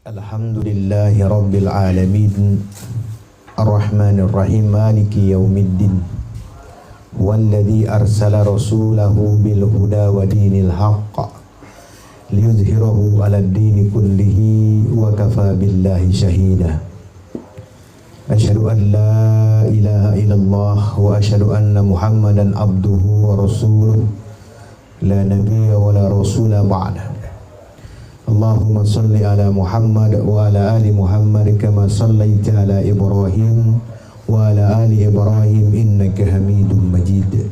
Alhamdulillahi Rabbil Alamin Ar-Rahmanir Rahim Maliki Yawmiddin Walladhi arsala rasulahu bil huda wa dinil haqq liyudhhirahu ala ad-dini kullihi wa kafa billahi shahida. Asyhadu an la ilaha illallah wa asyhadu anna Muhammadan abduhu wa rasuluh la nabiyya wa la rasula ba'da. Allahumma salli ala Muhammad wa ala ali Muhammad kama sallaita ala Ibrahim wa ala ali Ibrahim innaka Hamidum Majid.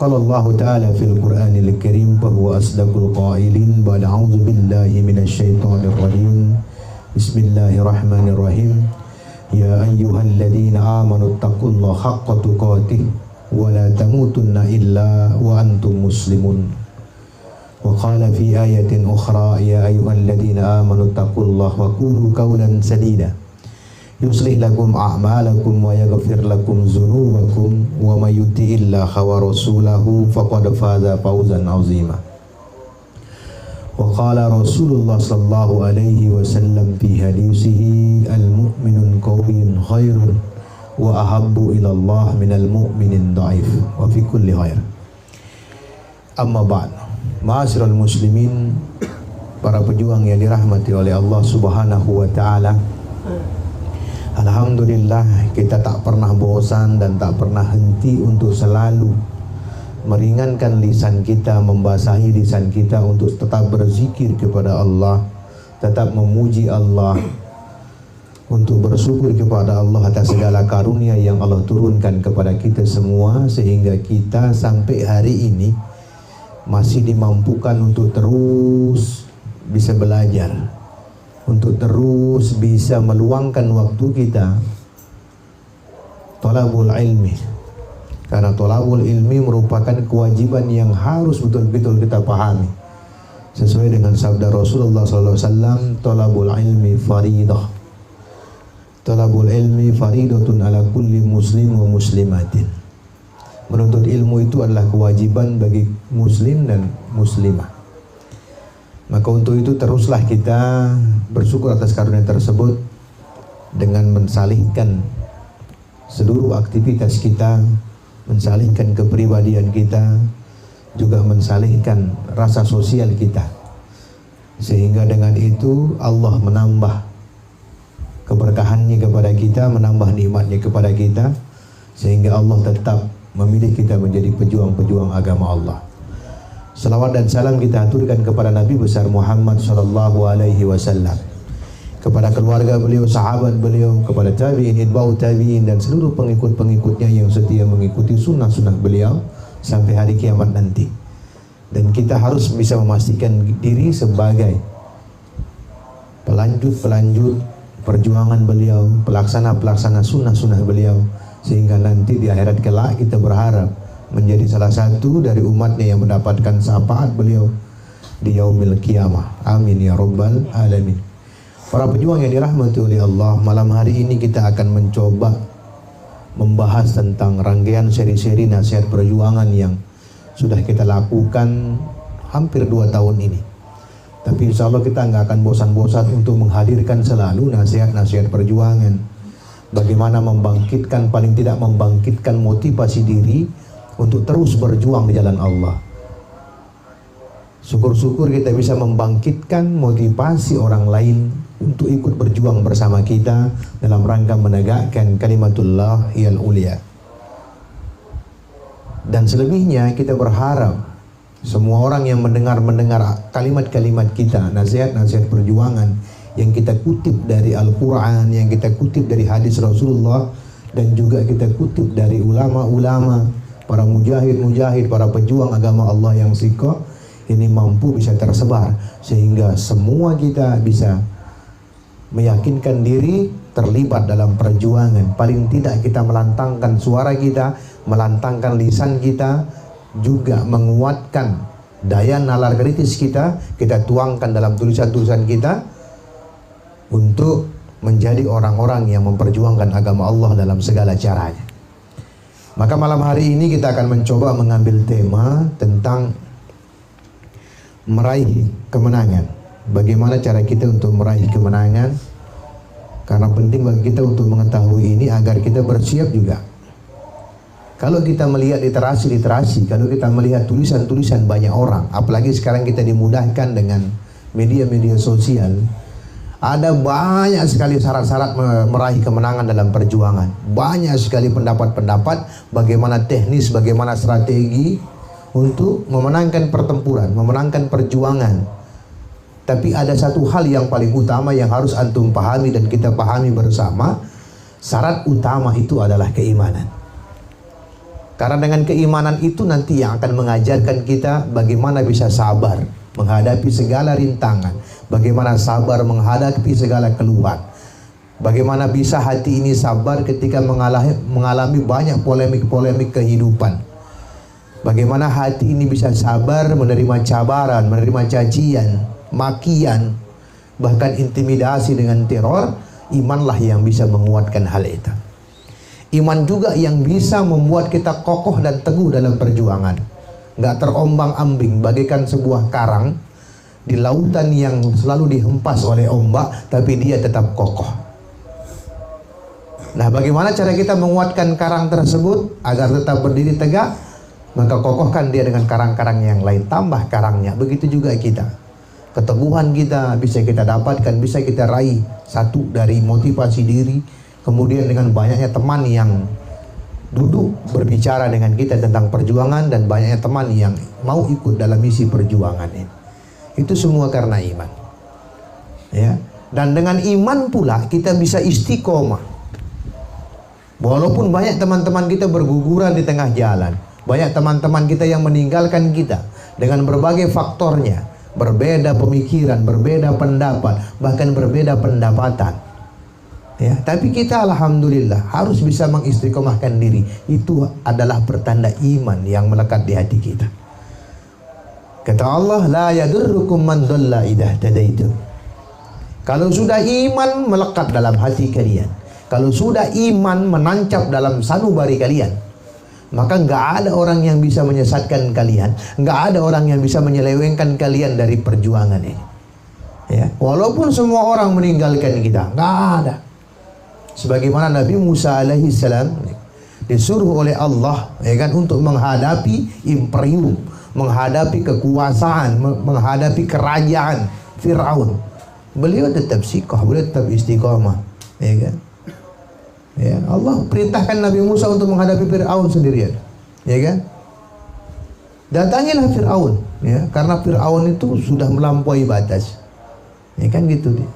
Qala Allah Ta'ala fil Qur'anil Karim fa huwa asdaqul qailin ba'da a'udzu billahi minasy syaithanir rajim. Bismillahirrahmanirrahim. Ya ayyuhalladzina amanu taqullaha haqqa tuqatih wa la tamutunna illa wa antum muslimun. وقال في آية أخرى يا أيها الذين آمنوا اتقوا الله وقولوا قولا سديدا يصلح لكم أعمالكم ويغفر لكم ذنوبكم ومن يطع الله ورسوله فقد فاز فوزا عظيما. وقال رسول الله صلى الله عليه وسلم في حديثه المؤمن القوي خير وأحب إلى الله من المؤمن الضعيف وفي كل خير. Amma ba'd. Ma'asyiral muslimin, para pejuang yang dirahmati oleh Allah Subhanahu wa taala. Alhamdulillah, kita tak pernah bosan dan tak pernah henti untuk selalu meringankan lisan kita, membasahi lisan kita untuk tetap berzikir kepada Allah, tetap memuji Allah, untuk bersyukur kepada Allah atas segala karunia yang Allah turunkan kepada kita semua, sehingga kita sampai hari ini masih dimampukan untuk terus bisa belajar, untuk terus bisa meluangkan waktu kita thalabul ilmi, karena thalabul ilmi merupakan kewajiban yang harus betul-betul kita pahami sesuai dengan sabda Rasulullah SAW, thalabul ilmi faridah, thalabul ilmi faridatun ala kulli muslim wa muslimatin. Menuntut ilmu itu adalah kewajiban bagi muslim dan muslimah. Maka untuk itu teruslah kita bersyukur atas karunia tersebut dengan mensalihkan seluruh aktivitas kita, mensalihkan kepribadian kita, juga mensalihkan rasa sosial kita. Sehingga dengan itu Allah menambah keberkahannya kepada kita, menambah nikmatnya kepada kita, sehingga Allah tetap memilih kita menjadi pejuang-pejuang agama Allah. Salawat dan salam kita aturkan kepada Nabi besar Muhammad sallallahu alaihi wasallam, kepada keluarga beliau, sahabat beliau, kepada tabi'in, itba'u tabi'in, dan seluruh pengikut-pengikutnya yang setia mengikuti sunnah-sunnah beliau sampai hari kiamat nanti. Dan kita harus bisa memastikan diri sebagai pelanjut-pelanjut perjuangan beliau, pelaksana-pelaksana sunnah-sunnah beliau, sehingga nanti di akhirat kelak kita berharap menjadi salah satu dari umatnya yang mendapatkan syafaat beliau di yaumil qiyamah. Amin ya rabbal alamin. Para pejuang yang dirahmati oleh Allah, malam hari ini kita akan mencoba membahas tentang rangkaian seri-seri nasihat perjuangan yang sudah kita lakukan hampir 2 tahun ini. Tapi insya Allah kita nggak akan bosan-bosan untuk menghadirkan selalu nasihat-nasihat perjuangan. Bagaimana membangkitkan, paling tidak membangkitkan motivasi diri untuk terus berjuang di jalan Allah. Syukur-syukur kita bisa membangkitkan motivasi orang lain untuk ikut berjuang bersama kita dalam rangka menegakkan kalimatullah yang ulia. Dan selebihnya kita berharap semua orang yang mendengar kalimat-kalimat kita, nasihat-nasihat perjuangan yang kita kutip dari Al-Quran, yang kita kutip dari hadis Rasulullah, dan juga kita kutip dari ulama-ulama, para mujahid-mujahid, para pejuang agama Allah yang sikoh, ini mampu bisa tersebar sehingga semua kita bisa meyakinkan diri terlibat dalam perjuangan. Paling tidak kita melantangkan suara kita, melantangkan lisan kita, juga menguatkan daya nalar kritis kita tuangkan dalam tulisan-tulisan kita untuk menjadi orang-orang yang memperjuangkan agama Allah dalam segala caranya. Maka malam hari ini kita akan mencoba mengambil tema tentang meraih kemenangan. Bagaimana cara kita untuk meraih kemenangan? Karena penting bagi kita untuk mengetahui ini agar kita bersiap juga. Kalau kita melihat literasi, kalau kita melihat tulisan-tulisan banyak orang, apalagi sekarang kita dimudahkan dengan media-media sosial, ada banyak sekali syarat-syarat meraih kemenangan dalam perjuangan. Banyak sekali pendapat-pendapat bagaimana teknis, bagaimana strategi untuk memenangkan pertempuran, memenangkan perjuangan. Tapi ada satu hal yang paling utama yang harus antum pahami dan kita pahami bersama. Syarat utama itu adalah keimanan. Karena dengan keimanan itu nanti yang akan mengajarkan kita bagaimana bisa sabar menghadapi segala rintangan, bagaimana sabar menghadapi segala keluhan, bagaimana bisa hati ini sabar ketika mengalami banyak polemik-polemik kehidupan, bagaimana hati ini bisa sabar menerima cabaran, menerima cacian, makian, bahkan intimidasi dengan teror. Imanlah yang bisa menguatkan hal itu. Iman juga yang bisa membuat kita kokoh dan teguh dalam perjuangan, nggak terombang-ambing bagaikan sebuah karang di lautan yang selalu dihempas oleh ombak, tapi dia tetap kokoh. Nah, bagaimana cara kita menguatkan karang tersebut agar tetap berdiri tegak? Maka kokohkan dia dengan karang-karang yang lain, tambah karangnya. Begitu juga kita. Keteguhan kita bisa kita dapatkan, bisa kita raih satu dari motivasi diri, kemudian dengan banyaknya teman yang duduk berbicara dengan kita tentang perjuangan, dan banyaknya teman yang mau ikut dalam misi perjuangan ini. Itu semua karena iman. Ya. Dan dengan iman pula kita bisa istiqomah. Walaupun banyak teman-teman kita berguguran di tengah jalan, banyak teman-teman kita yang meninggalkan kita dengan berbagai faktornya, berbeda pemikiran, berbeda pendapat, bahkan berbeda pendapatan. Ya, tapi kita alhamdulillah harus bisa mengistiqomahkan diri. Itu adalah pertanda iman yang melekat di hati kita. Kata Allah, la yadurrukum man dhalla idza tadaitum. Kalau sudah iman melekat dalam hati kalian, kalau sudah iman menancap dalam sanubari kalian, maka nggak ada orang yang bisa menyesatkan kalian, nggak ada orang yang bisa menyelewengkan kalian dari perjuangan ini. Ya, walaupun semua orang meninggalkan kita, nggak ada. Sebagaimana Nabi Musa alaihissalam disuruh oleh Allah, ya kan, untuk menghadapi imperium, menghadapi kekuasaan, menghadapi kerajaan Fir'aun. Beliau tetap sikoh, beliau tetap istiqomah, ya kan. Ya, Allah perintahkan Nabi Musa untuk menghadapi Fir'aun sendirian, ya kan. Datangilah Fir'aun, ya, karena Fir'aun itu sudah melampaui batas, ya kan gitu dia.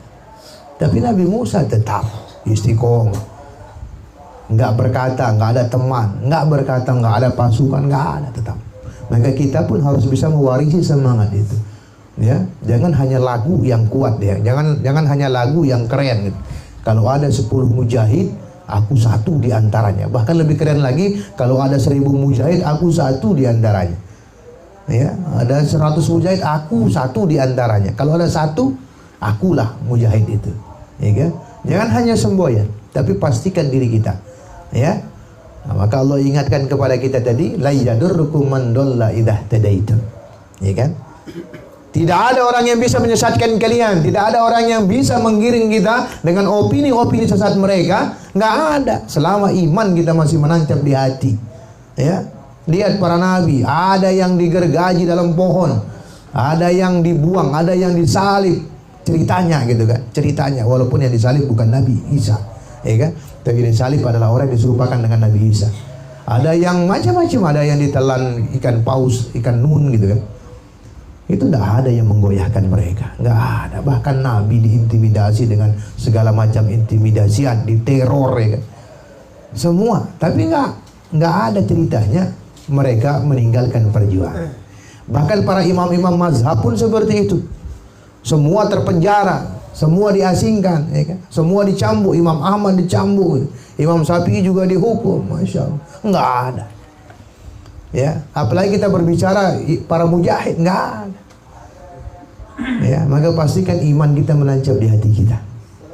Tapi Nabi Musa tetap istiqomah, nggak berkata nggak ada teman, nggak berkata nggak ada pasukan, nggak ada, tetap. Maka kita pun harus bisa mewarisi semangat itu, ya. Jangan hanya lagu yang kuat, ya, jangan hanya lagu yang keren gitu. Kalau ada 10 mujahid, aku satu di antaranya. Bahkan lebih keren lagi, kalau ada 1000 mujahid, aku satu di antaranya. Ya, ada 100 mujahid, aku satu di antaranya. Kalau ada satu, akulah mujahid itu, ya kan? Jangan hanya semboyan, tapi pastikan diri kita, ya. Nah, maka Allah ingatkan kepada kita tadi, la yadurrukum man dhalla idza tadaitum, ya kan? Tidak ada orang yang bisa menyesatkan kalian, tidak ada orang yang bisa menggiring kita dengan opini-opini sesat mereka, nggak ada. Selama iman kita masih menancap di hati, ya. Lihat para nabi, ada yang digergaji dalam pohon, ada yang dibuang, ada yang disalib. Ceritanya gitu kan, ceritanya, walaupun yang disalib bukan Nabi Isa, ya kan, tapi yang disalib adalah orang yang diserupakan dengan Nabi Isa. Ada yang macam-macam, ada yang ditelan ikan paus, ikan nun gitu kan. Itu tidak ada yang menggoyahkan mereka, nggak ada. Bahkan Nabi diintimidasi dengan segala macam intimidasian, diteror, ya kan, semua. Tapi nggak ada ceritanya mereka meninggalkan perjuangan. Bahkan para imam-imam mazhab pun seperti itu. Semua terpenjara, semua diasingkan, ya kan? Semua dicambuk. Imam Ahmad dicambuk, Imam Syafi'i juga dihukum, masya Allah. Nggak ada, ya. Apalagi kita berbicara para mujahid, nggak ada, ya. Maka pastikan iman kita menancap di hati kita,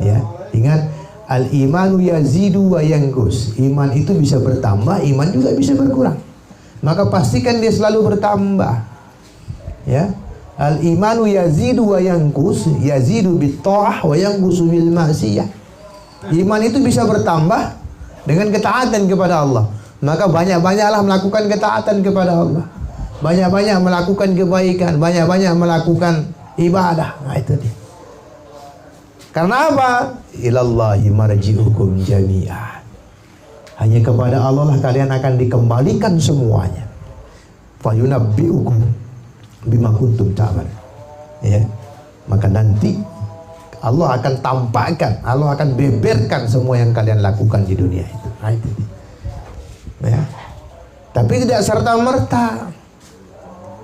ya. Ingat, al imanu yazidu wa yanqus. Iman itu bisa bertambah, iman juga bisa berkurang. Maka pastikan dia selalu bertambah, ya. Al-imanu yazidu wa yanqus, yazidu bit ta'ah wa yanqusu bil ma'siyah. Iman itu bisa bertambah dengan ketaatan kepada Allah. Maka banyak-banyaklah melakukan ketaatan kepada Allah. Banyak-banyak melakukan kebaikan, banyak-banyak melakukan ibadah. Nah, itu dia. Karena apa? Ilallahi marji'ukum jami'an. Hanya kepada Allah lah kalian akan dikembalikan semuanya. Fayunabbi'ukum bima kuntum ta'mal. Ya. Maka nanti Allah akan tampakkan, Allah akan beberkan semua yang kalian lakukan di dunia itu. Nah, itu dia. Ya. Tapi tidak serta-merta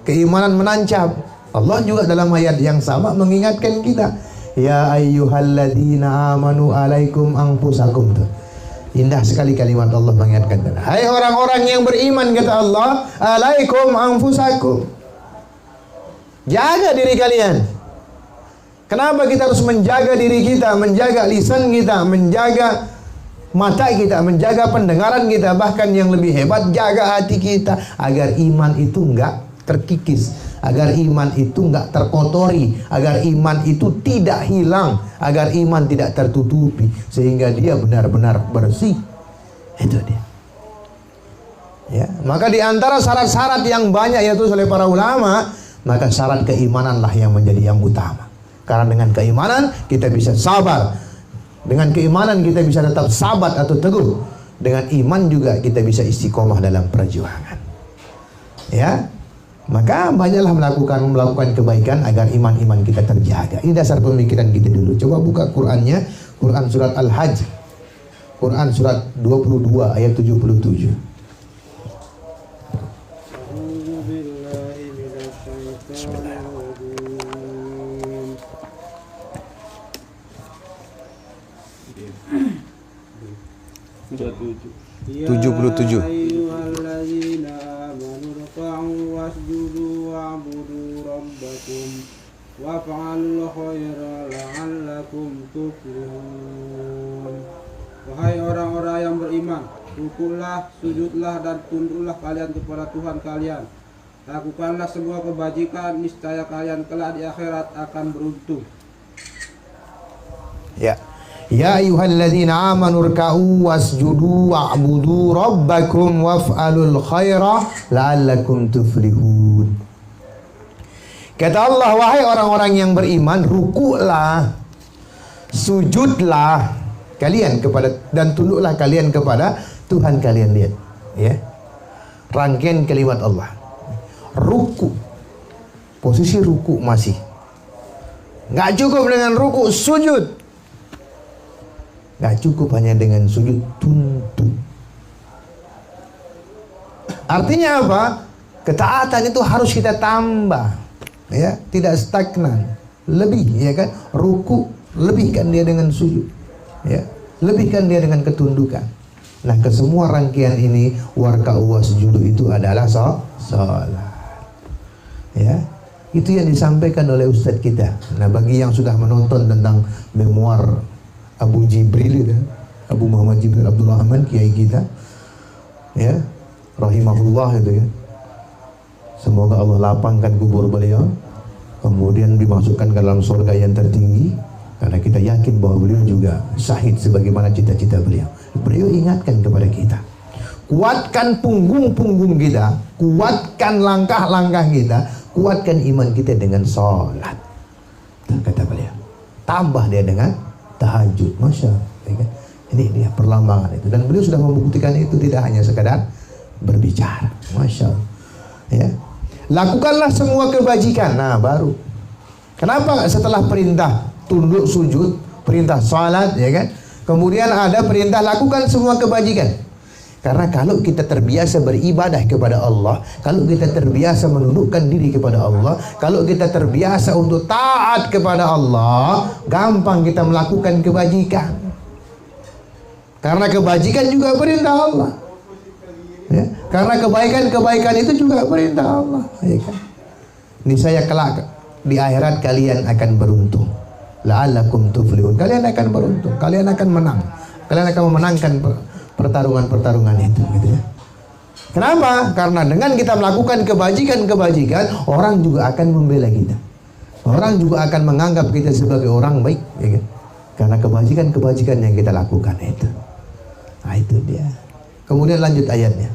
keimanan menancap. Allah juga dalam ayat yang sama mengingatkan kita, ya ayyuhalladzina amanu alaikum anfusakum. Indah sekali kalimat Allah mengingatkan kita. Hai orang-orang yang beriman, kata Allah, alaikum anfusakum. Jaga diri kalian. Kenapa kita harus menjaga diri kita, menjaga lisan kita, menjaga mata kita, menjaga pendengaran kita, bahkan yang lebih hebat, jaga hati kita agar iman itu enggak terkikis, agar iman itu enggak terkotori, agar iman itu tidak hilang, agar iman tidak tertutupi, sehingga dia benar-benar bersih. Itu dia. Ya, maka di antara syarat-syarat yang banyak yaitu oleh para ulama, maka syarat keimananlah yang menjadi yang utama. Karena dengan keimanan kita bisa sabar. Dengan keimanan kita bisa tetap sabat atau teguh. Dengan iman juga kita bisa istiqomah dalam perjuangan. Ya. Maka banyaklah melakukan kebaikan agar iman-iman kita terjaga. Ini dasar pemikiran kita dulu. Coba buka Qur'annya, Quran surat Al-Hajj. Quran surat 22 ayat 77. Ya 77. ayyuhalladzina amanu ruk'u wasjudu wa'budu rabbakum waf'alul khaira la'allakum tuflihun. Wahai orang-orang yang beriman, rukuklah, sujudlah dan tunduklah kalian kepada Tuhan kalian. Lakukanlah semua kebajikan, niscaya kalian kelak di akhirat akan beruntung. Ya. Ya ayyuhalladzina amanu ruk'u wasjudu wa'budu rabbakum waf'alul khaira la'allakum tuflihun. Kata Allah, wahai orang-orang yang beriman, rukuklah, sujudlah kalian kepada dan tunduklah kalian kepada Tuhan kalian. Lihat, ya. Rangkaian kalimat Allah. Ruku. Posisi ruku masih. Enggak cukup dengan ruku, sujud. Gak cukup hanya dengan sujud, tunduk. Artinya apa? Ketaatan itu harus kita tambah, ya, tidak stagnan, lebih, ya kan? Ruku, lebihkan dia dengan sujud, ya, lebihkan dia dengan ketundukan. Nah, kesemua rangkaian ini warka'u wasjudu itu adalah salat, ya. Itu yang disampaikan oleh Ustadz kita. Nah, bagi yang sudah menonton tentang memoir Abu Jibril, ya, Abu Muhammad Jibril Abdul Rahman, kiai kita, ya, rahimahullah itu, ya. Semoga Allah lapangkan kubur beliau, kemudian dimasukkan ke dalam surga yang tertinggi, karena kita yakin bahwa beliau juga syahid sebagaimana cita-cita beliau. Beliau ingatkan kepada kita, kuatkan punggung-punggung kita, kuatkan langkah-langkah kita, kuatkan iman kita dengan sholat, kata beliau. Tambah dia dengan tahajud, masya Allah, ya kan? Ini dia perlambangan itu, dan beliau sudah membuktikan itu, tidak hanya sekadar berbicara, masya Allah, ya. Lakukanlah semua kebajikan. Nah, baru kenapa setelah perintah tunduk sujud, perintah salat, ya kan, kemudian ada perintah lakukan semua kebajikan? Karena kalau kita terbiasa beribadah kepada Allah, kalau kita terbiasa menundukkan diri kepada Allah, kalau kita terbiasa untuk taat kepada Allah, gampang kita melakukan kebajikan. Karena kebajikan juga perintah Allah, ya. Karena kebaikan-kebaikan itu juga perintah Allah, ya kan? Niscaya kelak di akhirat kalian akan beruntung. La'allakum tuflihun. Kalian akan beruntung, kalian akan menang, kalian akan memenangkan pertarungan-pertarungan itu, gitu ya. Kenapa? Karena dengan kita melakukan kebajikan-kebajikan, orang juga akan membela kita. Orang juga akan menganggap kita sebagai orang baik, ya kan? Karena kebajikan-kebajikan yang kita lakukan itu. Nah, itu dia. Kemudian lanjut ayatnya.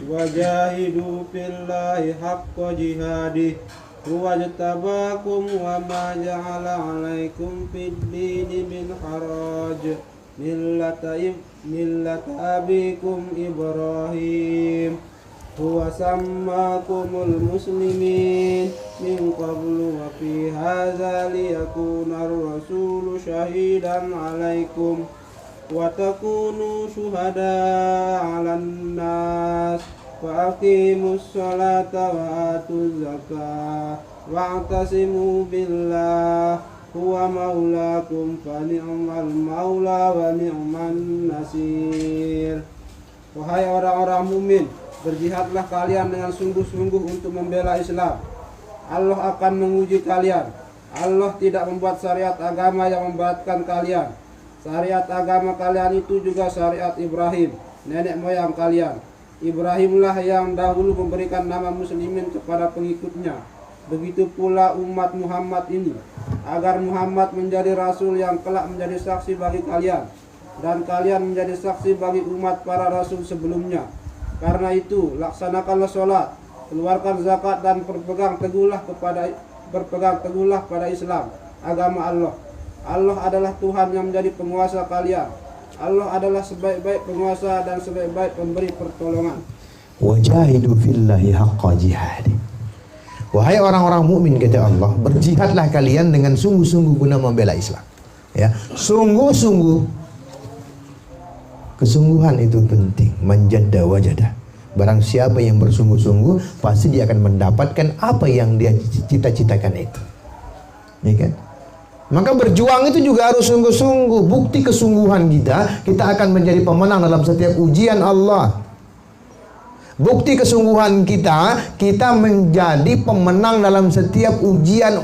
Wajahidu fillahi haqqa jihadih huwa jtabakum wa ma ja'ala 'alaikum fid dini min haraj millata abikum Ibrahim huwa sammakumul muslimin min qablu wa fi hadza liyakuna ar-rasulu shahidan 'alaikum wa takunu syuhada 'alan nas wa aqimus salata wa atuz zakah wa'tasimu billah huwa maulakum fa ni'mal maula wa ni'man nasir. Wahai orang-orang mukmin, berjihadlah kalian dengan sungguh-sungguh untuk membela Islam. Allah akan menguji kalian. Allah tidak membuat syariat agama yang memberatkan kalian. Syariat agama kalian itu juga syariat Ibrahim, nenek moyang kalian. Ibrahimlah yang dahulu memberikan nama muslimin kepada pengikutnya. Begitu pula umat Muhammad ini, agar Muhammad menjadi rasul yang kelak menjadi saksi bagi kalian, dan kalian menjadi saksi bagi umat para rasul sebelumnya. Karena itu, laksanakanlah sholat, keluarkan zakat, dan berpegang teguhlah pada Islam, agama Allah. Allah adalah Tuhan yang menjadi penguasa kalian. Allah adalah sebaik-baik penguasa dan sebaik-baik pemberi pertolongan. Wajahidu fillahi haqqa jihadi. Wahai orang-orang mukmin, kata Allah, berjihadlah kalian dengan sungguh-sungguh guna membela Islam. Ya, sungguh-sungguh. Kesungguhan itu penting. Manjadda wajadah. Barang siapa yang bersungguh-sungguh, pasti dia akan mendapatkan apa yang dia cita-citakan itu. Ya kan? Maka berjuang itu juga harus sungguh-sungguh. Bukti kesungguhan kita akan menjadi pemenang dalam setiap ujian Allah. Bukti kesungguhan kita menjadi pemenang dalam setiap ujian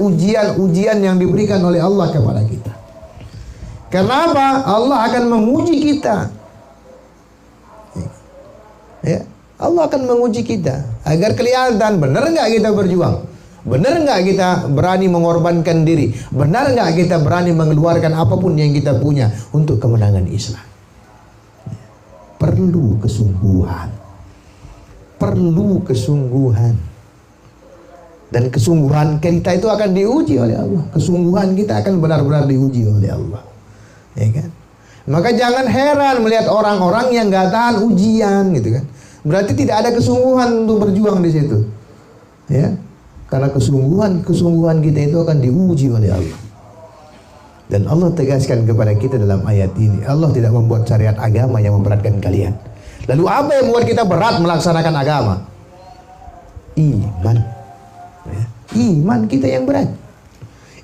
yang diberikan oleh Allah kepada kita. Karena apa? Allah akan menguji kita. Ya, Allah akan menguji kita agar kelihatan benar nggak kita berjuang. Benar nggak kita berani mengorbankan diri? Benar nggak kita berani mengeluarkan apapun yang kita punya untuk kemenangan Islam? Perlu kesungguhan. Perlu kesungguhan. Dan kesungguhan kita itu akan diuji oleh Allah. Kesungguhan kita akan benar-benar diuji oleh Allah. Ya kan? Maka jangan heran melihat orang-orang yang nggak tahan ujian, gitu kan? Berarti tidak ada kesungguhan untuk berjuang di situ. Ya. Karena kesungguhan kita itu akan diuji oleh Allah. Dan Allah tegaskan kepada kita dalam ayat ini, Allah tidak membuat syariat agama yang memberatkan kalian. Lalu apa yang membuat kita berat melaksanakan agama? Iman. Ya. Iman kita yang berat.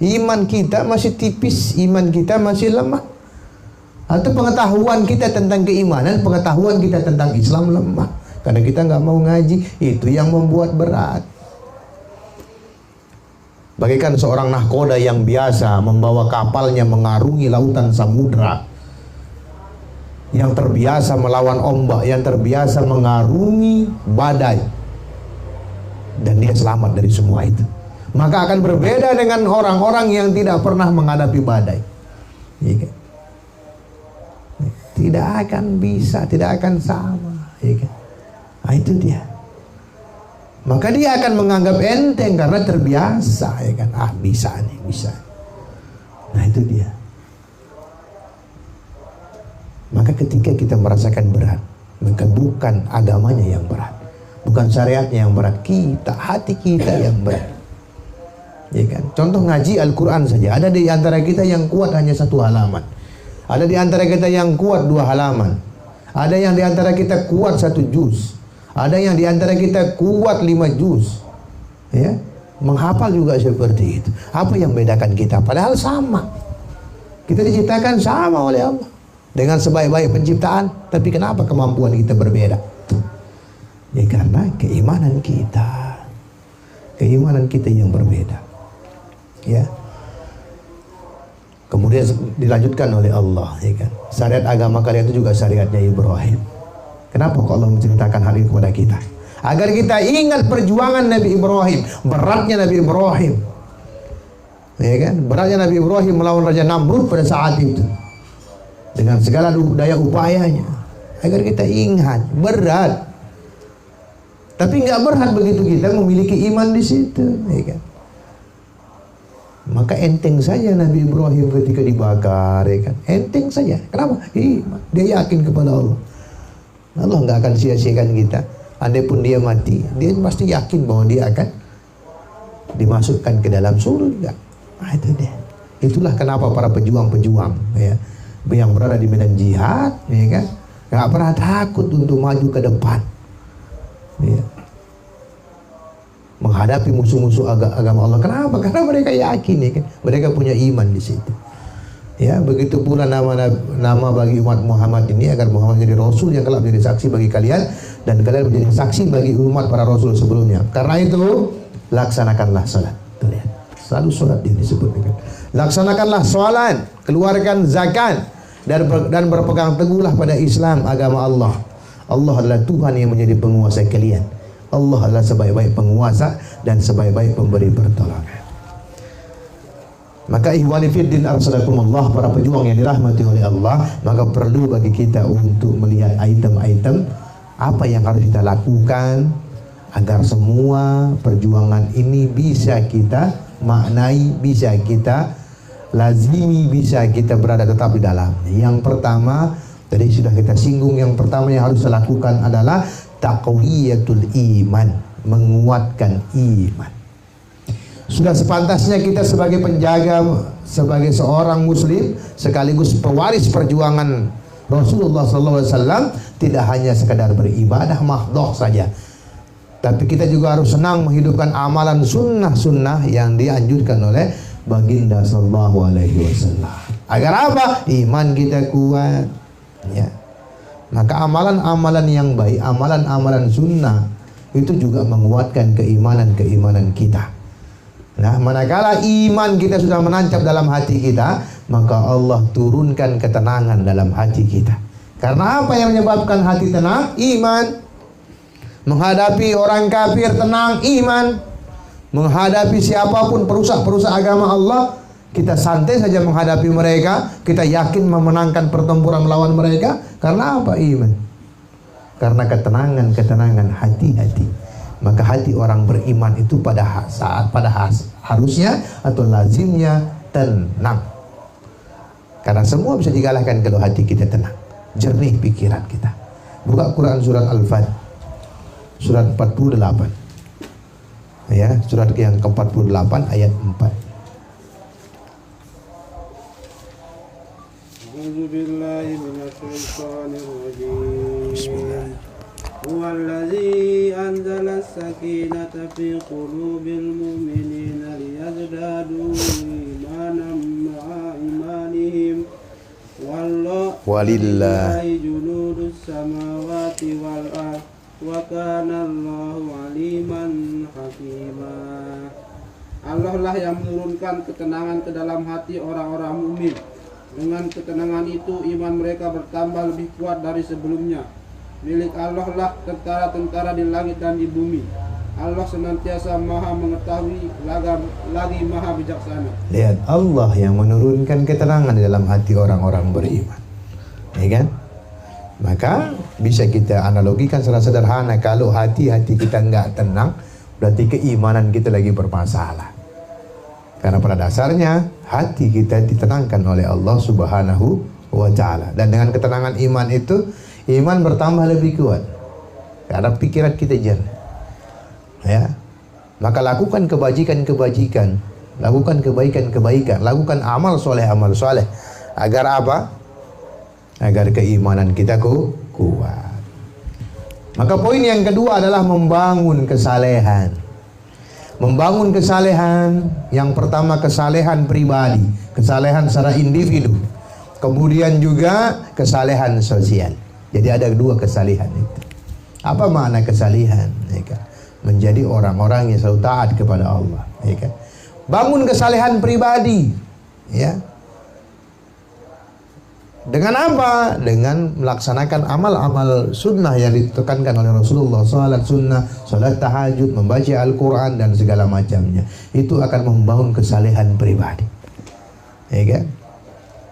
Iman kita masih tipis, iman kita masih lemah. Atau pengetahuan kita tentang keimanan, pengetahuan kita tentang Islam lemah. Karena kita nggak mau ngaji, itu yang membuat berat. Bagaikan seorang nahkoda yang biasa membawa kapalnya mengarungi lautan samudra, yang terbiasa melawan ombak, yang terbiasa mengarungi badai, dan dia selamat dari semua itu. Maka akan berbeda dengan orang-orang yang tidak pernah menghadapi badai. Tidak akan bisa, tidak akan sama. Nah, itu dia. Maka dia akan menganggap enteng karena terbiasa, ya kan? Ah, bisa nih, bisa. Nah, itu dia. Maka ketika kita merasakan berat, maka bukan agamanya yang berat, bukan syariatnya yang berat, hati kita yang berat. Ya kan? Contoh ngaji Al-Quran saja, ada di antara kita yang kuat hanya 1 halaman, ada di antara kita yang kuat 2 halaman, ada yang di antara kita kuat 1 juz, ada yang di antara kita kuat 5 juz. Ya, menghafal juga seperti itu. Apa yang membedakan kita? Padahal sama. Kita diciptakan sama oleh Allah dengan sebaik-baik penciptaan, tapi kenapa kemampuan kita berbeda? Ya karena keimanan kita yang berbeda. Ya. Kemudian dilanjutkan oleh Allah, ya kan? Syariat agama kalian itu juga syariatnya Ibrahim. Kenapa kok Allah menceritakan hal ini kepada kita? Agar kita ingat perjuangan Nabi Ibrahim, beratnya Nabi Ibrahim. Ya kan? Beratnya Nabi Ibrahim melawan Raja Namrud pada saat itu. Dengan segala daya upayanya. Agar kita ingat, berat. Tapi nggak berat begitu kita memiliki iman di situ, ya kan? Maka enteng saja Nabi Ibrahim ketika dibakar, ya kan? Enteng saja. Kenapa? Dia yakin kepada Allah. Allah nggak akan sia-siakan kita. Andai pun dia mati, dia pasti yakin bahwa dia akan dimasukkan ke dalam surga. Nah, itu dia. Itulah kenapa para pejuang-pejuang, ya, yang berada di medan jihad, ya kan, nggak pernah takut untuk maju ke depan, ya, menghadapi musuh-musuh agama Allah. Kenapa? Karena mereka yakin, ya kan, mereka punya iman di situ. Ya, begitu pula nama bagi umat Muhammad ini, agar Muhammad menjadi Rasul yang kelak menjadi saksi bagi kalian, dan kalian menjadi saksi bagi umat para Rasul sebelumnya. Karena itu, laksanakanlah salat. Tuh lihat, selalu salat ini disebutkan. Laksanakanlah salat, keluarkan zakat, dan berpegang teguhlah pada Islam, agama Allah. Allah adalah Tuhan yang menjadi penguasa kalian. Allah adalah sebaik-baik penguasa dan sebaik-baik pemberi pertolongan. Maka ihwani fiddin arsalakumullah, para pejuang yang dirahmati oleh Allah, maka perlu bagi kita untuk melihat item-item apa yang harus kita lakukan agar semua perjuangan ini bisa kita maknai, bisa kita lazimi, bisa kita berada tetap di dalam. Yang pertama, tadi sudah kita singgung, yang pertama yang harus kita lakukan adalah taqwiyatul iman, menguatkan iman. Sudah sepantasnya kita sebagai penjaga, sebagai seorang muslim sekaligus pewaris perjuangan Rasulullah SAW, tidak hanya sekadar beribadah mahdhah saja, tapi kita juga harus senang menghidupkan amalan sunnah-sunnah yang dianjurkan oleh baginda sallallahu alaihi wasallam. Agar apa? Iman kita kuat, ya. Maka amalan-amalan yang baik, amalan-amalan sunnah itu juga menguatkan keimanan kita. Nah, manakala iman kita sudah menancap dalam hati kita, maka Allah turunkan ketenangan dalam hati kita. Karena apa yang menyebabkan hati tenang? Iman. Menghadapi orang kafir tenang, iman. Menghadapi siapapun perusak-perusak agama Allah, kita santai saja menghadapi mereka. Kita yakin memenangkan pertempuran melawan mereka. Karena apa? Iman. Karena ketenangan hati-hati. Maka hati orang beriman itu harusnya atau lazimnya tenang. Karena semua bisa dikalahkan kalau hati kita tenang, jernih pikiran kita. Buka Quran surat Al-Fat, surat 48. Ya, surat yang ke-48 ayat 4. Bismillah. Huwallazi anzala as-sakinata fi qulubil mu'minina liyazdadu imanan ma'a imanihim. Walillahi junudus samawati wal ardh wa kana Allahu aliman hakima. Allah lah yang menurunkan ketenangan ke dalam hati orang-orang mukmin. Dengan ketenangan itu iman mereka bertambah lebih kuat dari sebelumnya. Milik Allah lah tentara-tentara di langit dan di bumi. Allah senantiasa maha mengetahui, lagi maha bijaksana. Lihat, Allah yang menurunkan ketenangan di dalam hati orang-orang beriman, ya kan? Maka bisa kita analogikan secara sederhana, kalau hati kita nggak tenang, berarti keimanan kita lagi bermasalah. Karena pada dasarnya hati kita ditenangkan oleh Allah Subhanahu wa Ta'ala, dan dengan ketenangan iman itu, iman bertambah lebih kuat karena pikiran kita jernih, ya. Maka lakukan kebajikan-kebajikan, lakukan kebaikan-kebaikan, lakukan amal soleh. Agar apa? Agar keimanan kita kuat. Maka poin yang kedua adalah membangun kesalehan. Membangun kesalehan, yang pertama kesalehan pribadi, kesalehan secara individu. Kemudian juga kesalehan sosial. Jadi ada dua kesalehan itu. Apa makna kesalehan? Ya kan? Menjadi orang-orang yang selalu taat kepada Allah. Ya kan? Bangun kesalehan pribadi. Ya. Dengan apa? Dengan melaksanakan amal-amal sunnah yang ditekankan oleh Rasulullah. Salat sunnah, salat tahajud, membaca Al-Quran dan segala macamnya. Itu akan membangun kesalehan pribadi. Ya kan?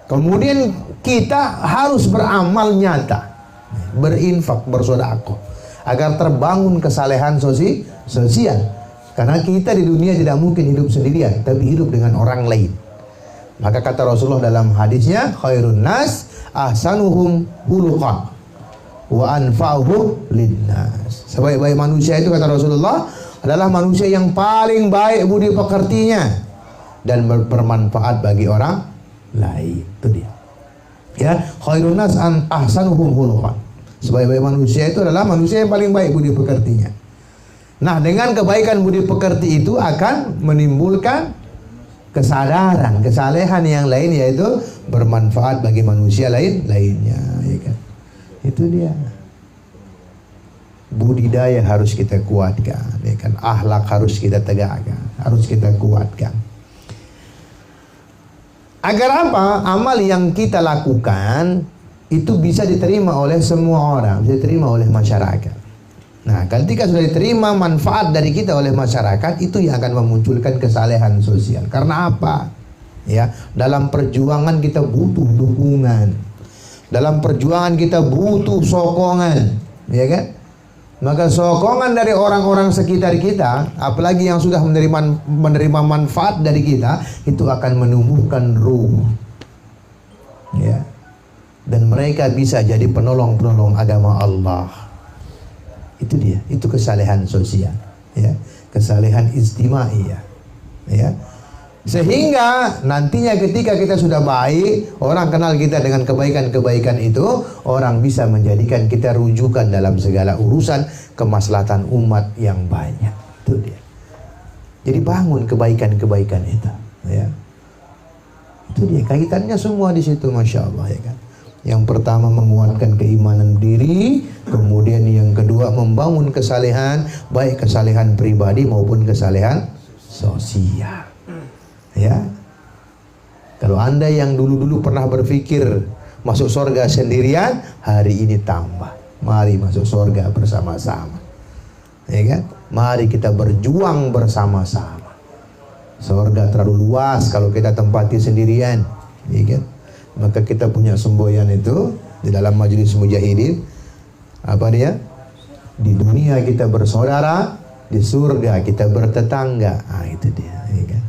Kemudian kita harus beramal nyata, berinfak, bersedekah, agar terbangun kesalehan sosial. Karena kita di dunia tidak mungkin hidup sendirian, tapi hidup dengan orang lain. Maka kata Rasulullah dalam hadisnya, khairun nas ahsanuhum khuluqan wa anfa'uhum linnas. Sebaik-baik manusia itu kata Rasulullah adalah manusia yang paling baik budi pekertinya dan bermanfaat bagi orang lain. Itu dia. Ya, khairun nas ahsanuhum khuluqan. Sebaik-baik manusia itu adalah manusia yang paling baik budi pekertinya. Nah, dengan kebaikan budi pekerti itu akan menimbulkan kesadaran, kesalehan yang lain, yaitu bermanfaat bagi manusia lainnya, ya kan? Itu dia. Budidaya harus kita kuatkan, ya kan? Akhlak harus kita tegakkan, harus kita kuatkan. Agar apa? Amal yang kita lakukan itu bisa diterima oleh semua orang, bisa diterima oleh masyarakat. Nah, ketika sudah diterima manfaat dari kita oleh masyarakat, itu yang akan memunculkan kesalehan sosial. Karena apa? Ya, dalam perjuangan kita butuh dukungan. Dalam perjuangan kita butuh sokongan, ya kan? Maka sokongan dari orang-orang sekitar kita, apalagi yang sudah menerima manfaat dari kita, itu akan menumbuhkan ruh. Ya. Dan mereka bisa jadi penolong-penolong agama Allah. Itu dia, itu kesalehan sosial, ya, kesalehan ijtimaiyah, ya. Sehingga nantinya ketika kita sudah baik, orang kenal kita dengan kebaikan-kebaikan itu, orang bisa menjadikan kita rujukan dalam segala urusan kemaslahatan umat yang banyak. Itu dia. Jadi bangun kebaikan-kebaikan itu, ya. Itu dia, kaitannya semua di situ, masya Allah, ya kan. Yang pertama menguatkan keimanan diri, kemudian yang kedua membangun kesalehan, baik kesalehan pribadi maupun kesalehan sosial. Ya. Kalau Anda yang dulu-dulu pernah berpikir masuk surga sendirian, hari ini tambah. Mari masuk surga bersama-sama. Ya kan? Mari kita berjuang bersama-sama. Surga terlalu luas kalau kita tempati sendirian, ya kan? Maka kita punya semboyan itu di dalam majelis mujahidin. Apa dia? Di dunia kita bersaudara, di surga kita bertetangga. Ah, itu dia, ya kan?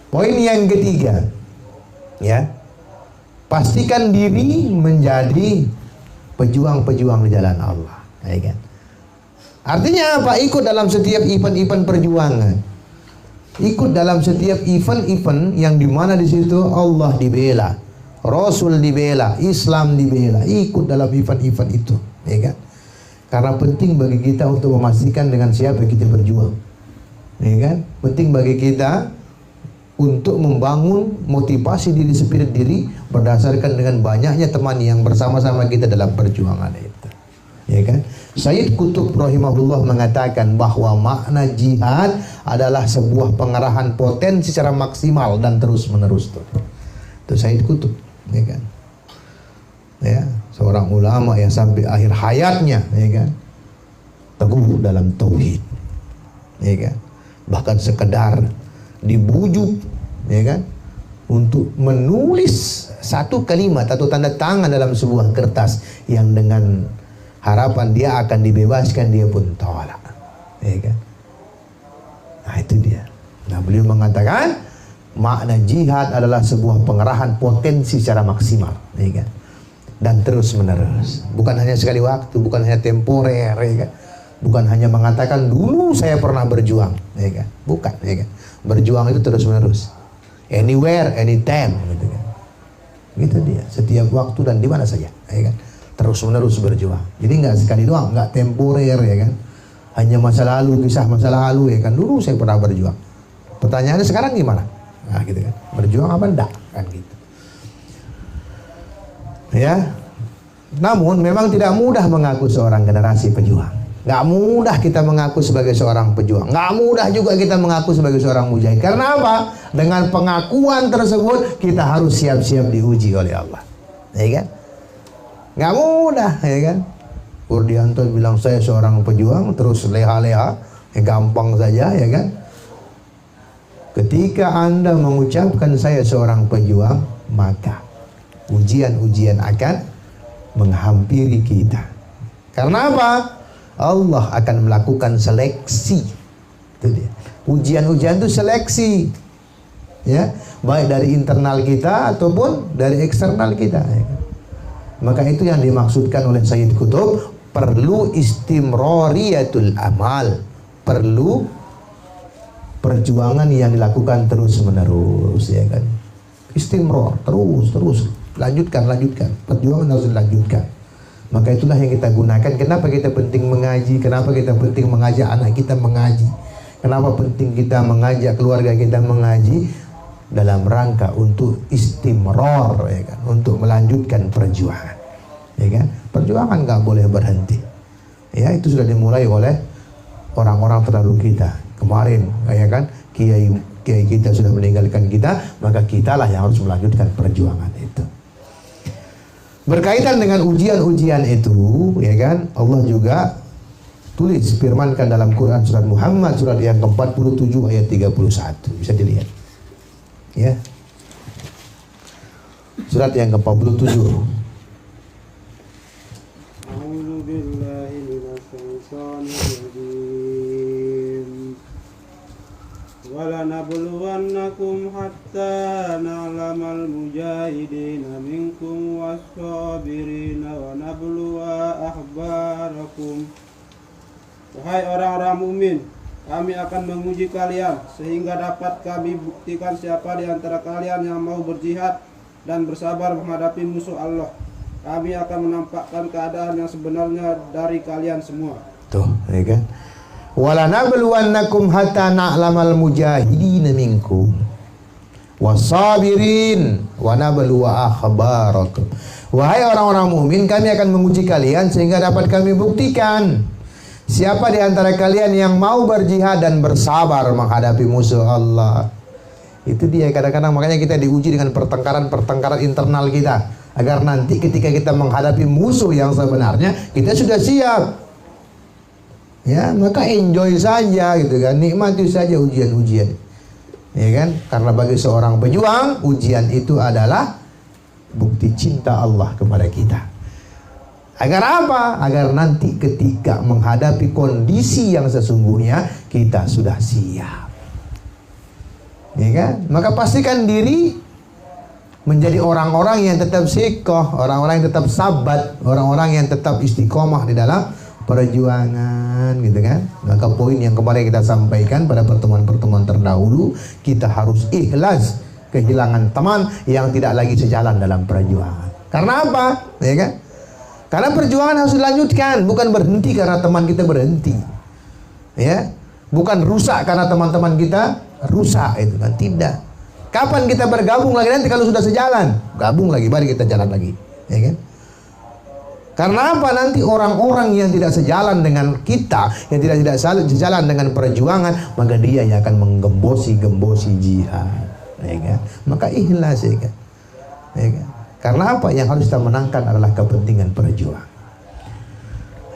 Poin yang ketiga, ya, pastikan diri menjadi pejuang-pejuang di jalan Allah, ya kan? Artinya apa? Ikut dalam setiap event-event perjuangan. Ikut dalam setiap event-event yang dimana di situ Allah dibela, Rasul dibela, Islam dibela. Ikut dalam event-event itu, ya kan? Karena penting bagi kita untuk memastikan dengan siapa kita berjuang, ya kan? Penting bagi kita untuk membangun motivasi diri, spirit diri berdasarkan dengan banyaknya teman yang bersama-sama kita dalam perjuangan itu, ya kan? Sayyid Qutb rahimahullah mengatakan bahwa makna jihad adalah sebuah pengerahan potensi secara maksimal dan terus menerus. Itu Sayyid Qutb, ya kan? Ya, seorang ulama yang sampai akhir hayatnya, ya kan, teguh dalam tauhid, ya kan? Bahkan sekedar dibujuk, ya kan, untuk menulis satu kalimat atau tanda tangan dalam sebuah kertas yang dengan harapan dia akan dibebaskan, dia pun tolak, ya kan? Nah, itu dia. Nah, beliau mengatakan makna jihad adalah sebuah pengerahan potensi secara maksimal, ya kan? Dan terus menerus, bukan hanya sekali waktu, bukan hanya temporer, ya kan? Bukan hanya mengatakan dulu saya pernah berjuang, ya kan? Bukan, ya kan? Berjuang itu terus menerus, anywhere, anytime, gitu kan? Gitu dia, setiap waktu dan di mana saja, ya kan? Terus menerus berjuang. Jadi nggak sekali doang, nggak temporer, ya kan? Hanya masa lalu, kisah masa lalu, ya kan? Dulu saya pernah berjuang. Pertanyaannya sekarang gimana? Nah, gitu kan? Berjuang apa enggak? Kan gitu. Ya. Namun memang tidak mudah mengaku seorang generasi pejuang. Nggak mudah kita mengaku sebagai seorang pejuang. Nggak mudah juga kita mengaku sebagai seorang mujahid. Karena apa? Dengan pengakuan tersebut kita harus siap-siap diuji oleh Allah. ya kan? Nggak mudah, ya kan? Purdianto bilang saya seorang pejuang, terus leha-leha, gampang saja, ya kan? Ketika Anda mengucapkan saya seorang pejuang, maka ujian-ujian akan menghampiri kita. Karena apa? Allah akan melakukan seleksi. Itu dia. Ujian-ujian itu seleksi, ya, baik dari internal kita ataupun dari eksternal kita, ya kan? Maka itu yang dimaksudkan oleh Sayyid Qutb, perlu istimrariyatul amal, perlu perjuangan yang dilakukan terus menerus, ya kan? Istimrar, terus lanjutkan, perjuangan harus dilanjutkan. Maka itulah yang kita gunakan. Kenapa kita penting mengaji? Kenapa kita penting mengajak anak kita mengaji? Kenapa penting kita mengajak keluarga kita mengaji? Dalam rangka untuk istimrar, ya kan? Untuk melanjutkan perjuangan, ya kan? Perjuangan nggak boleh berhenti. Ya, itu sudah dimulai oleh orang-orang terdahulu kita. Kemarin, ya kan, kiai kita sudah meninggalkan kita, maka kitalah yang harus melanjutkan perjuangan itu. Berkaitan dengan ujian-ujian itu, ya kan, Allah juga tulis, firmankan dalam Quran surat Muhammad surat yang ke-47 ayat 31. Bisa dilihat. Ya. Surat yang ke-47. A'udzu billahi minasyaitonir rajim. Walanabluwannakum hatta na'lamal mujahidina minkum was-sabirina wa nabluwa akhbarakum. Wahai orang-orang mukmin, kami akan menguji kalian sehingga dapat kami buktikan siapa di antara kalian yang mau berjihad dan bersabar menghadapi musuh Allah. Kami akan menampakkan keadaan yang sebenarnya dari kalian semua. Tuh, ya kan? Walanabluwannakum hatta na'lamal mujahidina minkum wasabirin wa nabluwa akhbarakum. Wahai orang-orang mukmin, kami akan menguji kalian sehingga dapat kami buktikan siapa di antara kalian yang mau berjihad dan bersabar menghadapi musuh Allah. Itu dia, kadang-kadang makanya kita diuji dengan pertengkaran internal kita, agar nanti ketika kita menghadapi musuh yang sebenarnya kita sudah siap. Ya, maka enjoy saja gitu kan, nikmati saja ujian-ujian, ya kan? Karena bagi seorang pejuang, ujian itu adalah bukti cinta Allah kepada kita. Agar apa? Agar nanti ketika menghadapi kondisi yang sesungguhnya kita sudah siap, ya kan? Maka pastikan diri menjadi orang-orang yang tetap sikoh, orang-orang yang tetap sabat, orang-orang yang tetap istiqomah di dalam perjuangan, gitu kan. Maka poin yang kemarin kita sampaikan pada pertemuan-pertemuan terdahulu, kita harus ikhlas kehilangan teman yang tidak lagi sejalan dalam perjuangan. Karena apa? Ya kan? Karena perjuangan harus dilanjutkan, bukan berhenti karena teman kita berhenti. Ya, bukan rusak karena teman-teman kita rusak, itu kan, tidak. Kapan kita bergabung lagi? Nanti kalau sudah sejalan, gabung lagi, baru kita jalan lagi, ya kan? Karena apa? Nanti orang-orang yang tidak sejalan dengan kita, yang tidak sejalan dengan perjuangan, maka dia yang akan menggembosi jihad, ya kan? Maka ikhlas, ya kan? Ya kan? Karena apa? Yang harus kita menangkan adalah kepentingan perjuangan.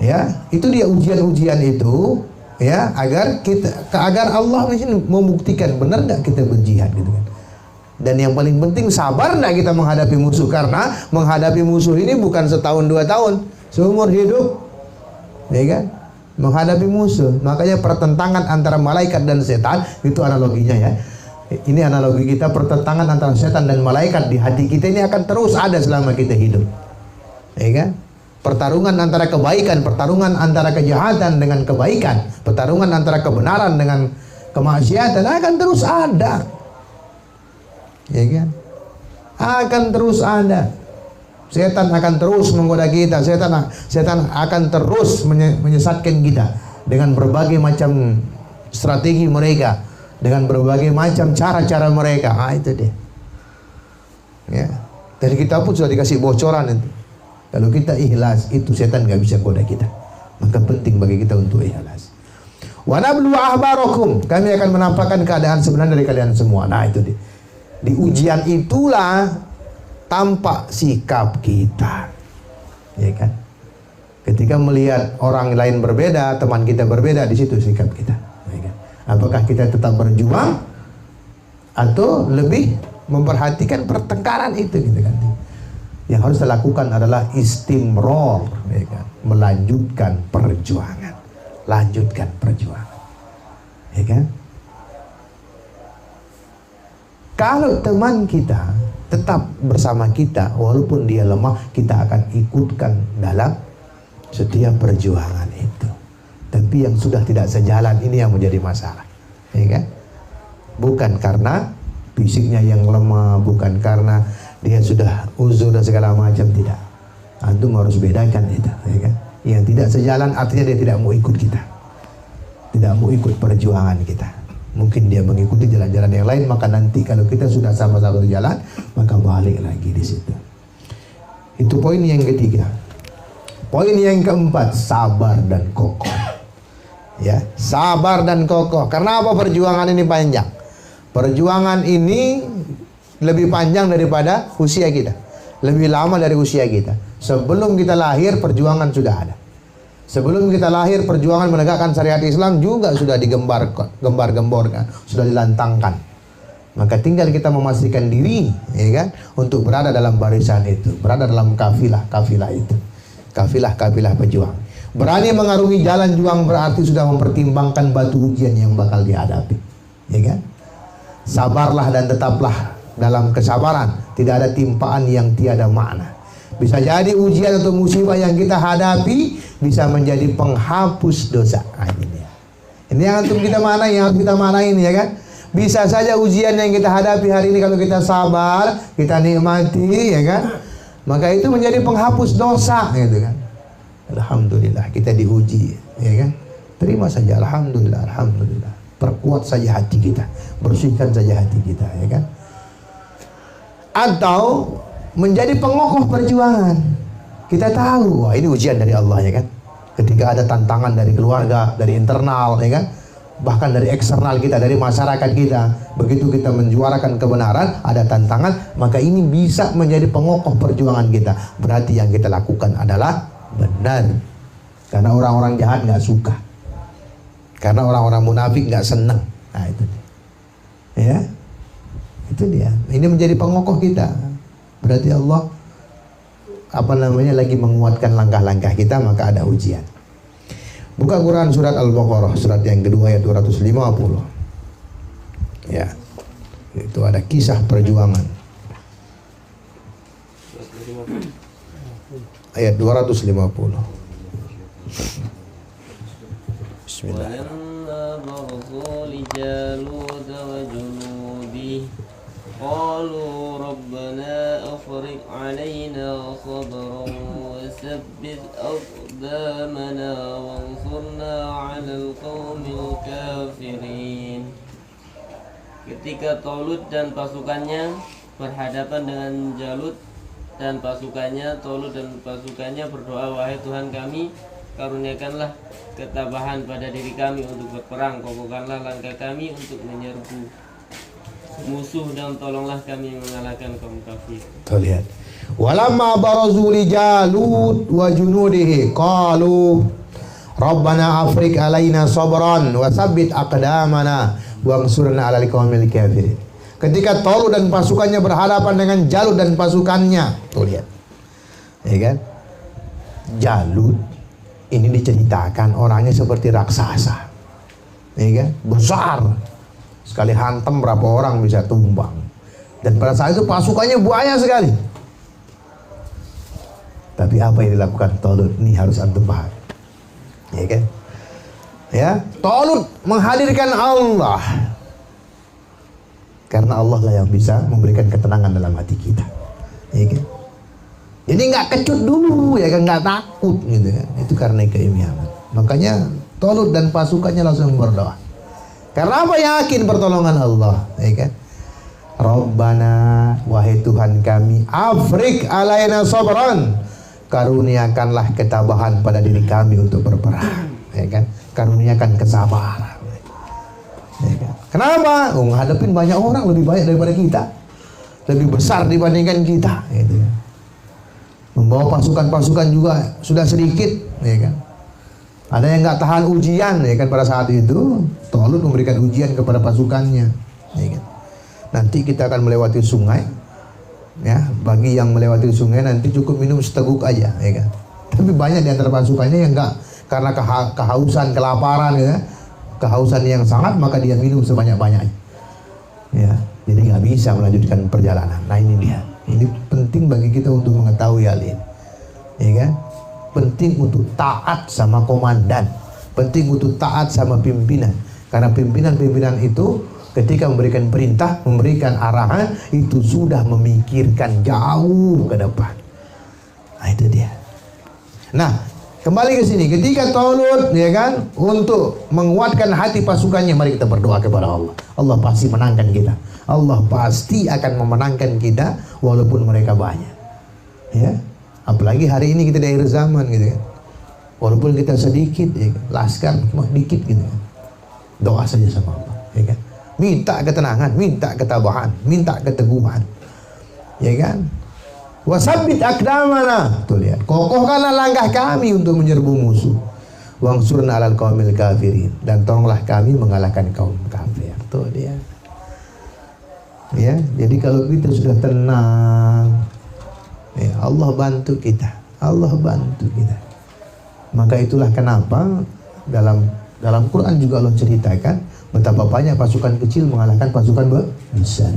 Ya, itu dia ujian-ujian itu, ya, agar Allah membuktikan benar nggak kita berjihad, gitu kan? Dan yang paling penting, sabar nggak kita menghadapi musuh, karena menghadapi musuh ini bukan setahun 2 tahun, seumur hidup, ya kan? Menghadapi musuh, makanya pertentangan antara malaikat dan setan itu analoginya, ya. Ini analogi kita, pertentangan antara setan dan malaikat di hati kita ini akan terus ada selama kita hidup, ya kan? Pertarungan antara kebaikan, pertarungan antara kejahatan dengan kebaikan, pertarungan antara kebenaran dengan kemaksiatan akan terus ada. Ya kan? Akan terus ada. Setan akan terus menggoda kita. Setan akan terus menyesatkan kita dengan berbagai macam strategi mereka, dengan berbagai macam cara-cara mereka. Itu dia. Ya. Dan kita pun sudah dikasih bocoran itu. Kalau kita ikhlas, itu setan nggak bisa goda kita. Maka penting bagi kita untuk ikhlas. Wa nablu ahbarakum, kami akan menampakkan keadaan sebenarnya dari kalian semua. Nah, itu dia. Di ujian itulah tampak sikap kita, ya kan? Ketika melihat orang lain berbeda, teman kita berbeda, di situ sikap kita, ya kan? Apakah kita tetap berjuang atau lebih memperhatikan pertengkaran itu, gitu kan? Yang harus dilakukan adalah istimror, ya kan? Melanjutkan perjuangan, lanjutkan perjuangan, ya kan? Kalau teman kita tetap bersama kita, walaupun dia lemah, kita akan ikutkan dalam setiap perjuangan itu. Tapi yang sudah tidak sejalan, ini yang menjadi masalah, ya kan? Bukan karena fisiknya yang lemah, bukan karena dia sudah uzur dan segala macam, tidak. Antum harus bedakan itu, ya kan? Yang tidak sejalan artinya dia tidak mau ikut kita, tidak mau ikut perjuangan kita. Mungkin dia mengikuti jalan-jalan yang lain, maka nanti kalau kita sudah sama-sama berjalan, maka balik lagi di situ. Itu poin yang ketiga. Poin yang keempat, sabar dan kokoh. Ya, sabar dan kokoh. Karena apa perjuangan ini panjang? Perjuangan ini lebih panjang daripada usia kita, lebih lama dari usia kita. Sebelum kita lahir, perjuangan sudah ada. Sebelum kita lahir, perjuangan menegakkan syariat Islam juga sudah digembar-gemborkan, sudah dilantangkan. Maka tinggal kita memastikan diri, ya kan, untuk berada dalam barisan itu, berada dalam kafilah itu, kafilah pejuang. Berani mengarungi jalan juang berarti sudah mempertimbangkan batu ujian yang bakal dihadapi, ya kan? Sabarlah dan tetaplah dalam kesabaran, tidak ada timpaan yang tiada makna. Bisa jadi ujian atau musibah yang kita hadapi bisa menjadi penghapus dosa. Ini yang antum kita mana, yang harus kita manain, ya kan? Bisa saja ujian yang kita hadapi hari ini kalau kita sabar, kita nikmati, ya kan? Maka itu menjadi penghapus dosa, gitu kan? Alhamdulillah kita diuji, ya kan? Terima saja, alhamdulillah, alhamdulillah. Perkuat saja hati kita, bersihkan saja hati kita, ya kan? Atau menjadi pengokoh perjuangan. Kita tahu, wah ini ujian dari Allah, ya kan? Ketika ada tantangan dari keluarga, dari internal, ya kan? Bahkan dari eksternal kita, dari masyarakat kita, begitu kita menjuarakan kebenaran, ada tantangan, maka ini bisa menjadi pengokoh perjuangan kita. Berarti yang kita lakukan adalah benar. Karena orang-orang jahat nggak suka. Karena orang-orang munafik nggak senang. Nah itu dia. Ya, itu dia. Ini menjadi pengokoh kita. Berarti Allah lagi menguatkan langkah-langkah kita, maka ada ujian. Buka Quran surat Al-Baqarah, surat yang kedua ayat 250. Ya, itu ada kisah perjuangan. Ayat 250. Bismillah. قالوا ربنا أفرغ علينا صبرا وثبت أقدامنا وانصرنا على القوم الكافرين. Ketika Talut dan pasukannya berhadapan dengan Jalut dan pasukannya, Talut dan pasukannya berdoa, wahai Tuhan kami, karuniakanlah ketabahan pada diri kami untuk berperang, kokohkanlah langkah kami untuk menyerbu musuh dan tolonglah kami mengalahkan kaum kafir. Tuh lihat. Walamma barazu li Jalut wa junudihi qalu Rabbana afriq alaina sabran wa tsabbit aqdamana wansurna 'alal qaumil kafirin. Ketika Talut dan pasukannya berhadapan dengan Jalut dan pasukannya, tuh lihat. Ya kan? Jalut ini diceritakan orangnya seperti raksasa. Ya kan? Besar. Sekali hantam berapa orang bisa tumbang. Dan pada saat itu pasukannya banyak sekali. Tapi apa yang dilakukan Talut ini harus antum paham. Ya kan? Ya, Talut menghadirkan Allah. Karena Allah lah yang bisa memberikan ketenangan dalam hati kita. Ya kan? Jadi nggak kecut dulu, ya kan, nggak takut gitu kan. Itu karena keimanan. Makanya Talut dan pasukannya langsung berdoa. Karena apa? Yakin pertolongan Allah, ya kan? Rabbana, wahai Tuhan kami, afriq alaina sabran, karuniakanlah ketabahan pada diri kami untuk berperang, ya kan? Karuniakan kesabaran, ya kan? Kenapa? Ngadepin banyak orang lebih banyak daripada kita. lebih besar dibandingkan kita, gitu ya. Membawa pasukan-pasukan juga sudah sedikit, ya kan. Ada yang nggak tahan ujian, ya kan, pada saat itu Talut memberikan ujian kepada pasukannya, ya kan. Nanti kita akan melewati sungai, ya. Bagi yang melewati sungai nanti cukup minum seteguk aja, ya kan. Tapi banyak di antara pasukannya yang nggak, karena kehausan, kelaparan, ya, kehausan yang sangat, maka dia minum sebanyak-banyaknya, ya. Jadi nggak bisa melanjutkan perjalanan. Nah ini dia. Ini penting bagi kita untuk mengetahui hal ini, ya kan? Penting untuk taat sama komandan, penting untuk taat sama pimpinan, karena pimpinan-pimpinan itu ketika memberikan perintah, memberikan arahan, itu sudah memikirkan jauh ke depan. Nah itu dia. Nah kembali ke sini, ketika Talut, ya kan, untuk menguatkan hati pasukannya, mari kita berdoa kepada Allah. Allah pasti menangkan kita. Allah pasti akan memenangkan kita walaupun mereka banyak, ya. Apalagi hari ini kita di akhir zaman, gitu kan. Walaupun kita sedikit, ya kan, laskar cuma dikit, gitu kan. Doa saja sama Allah, ya kan. Minta ketenangan, minta ketabahan, minta keteguhan, ya kan. Wasabbit aqdamana, tuh lihat, kokohkanlah langkah kami untuk menyerbu musuh. Wangsurna 'alal qaumil kafirin, dan tolonglah kami mengalahkan kaum kafir. Tuh dia. Ya, jadi kalau kita sudah tenang, ya, Allah bantu kita, Allah bantu kita. Maka itulah kenapa dalam Quran juga Allah ceritakan betapa banyak pasukan kecil mengalahkan pasukan besar.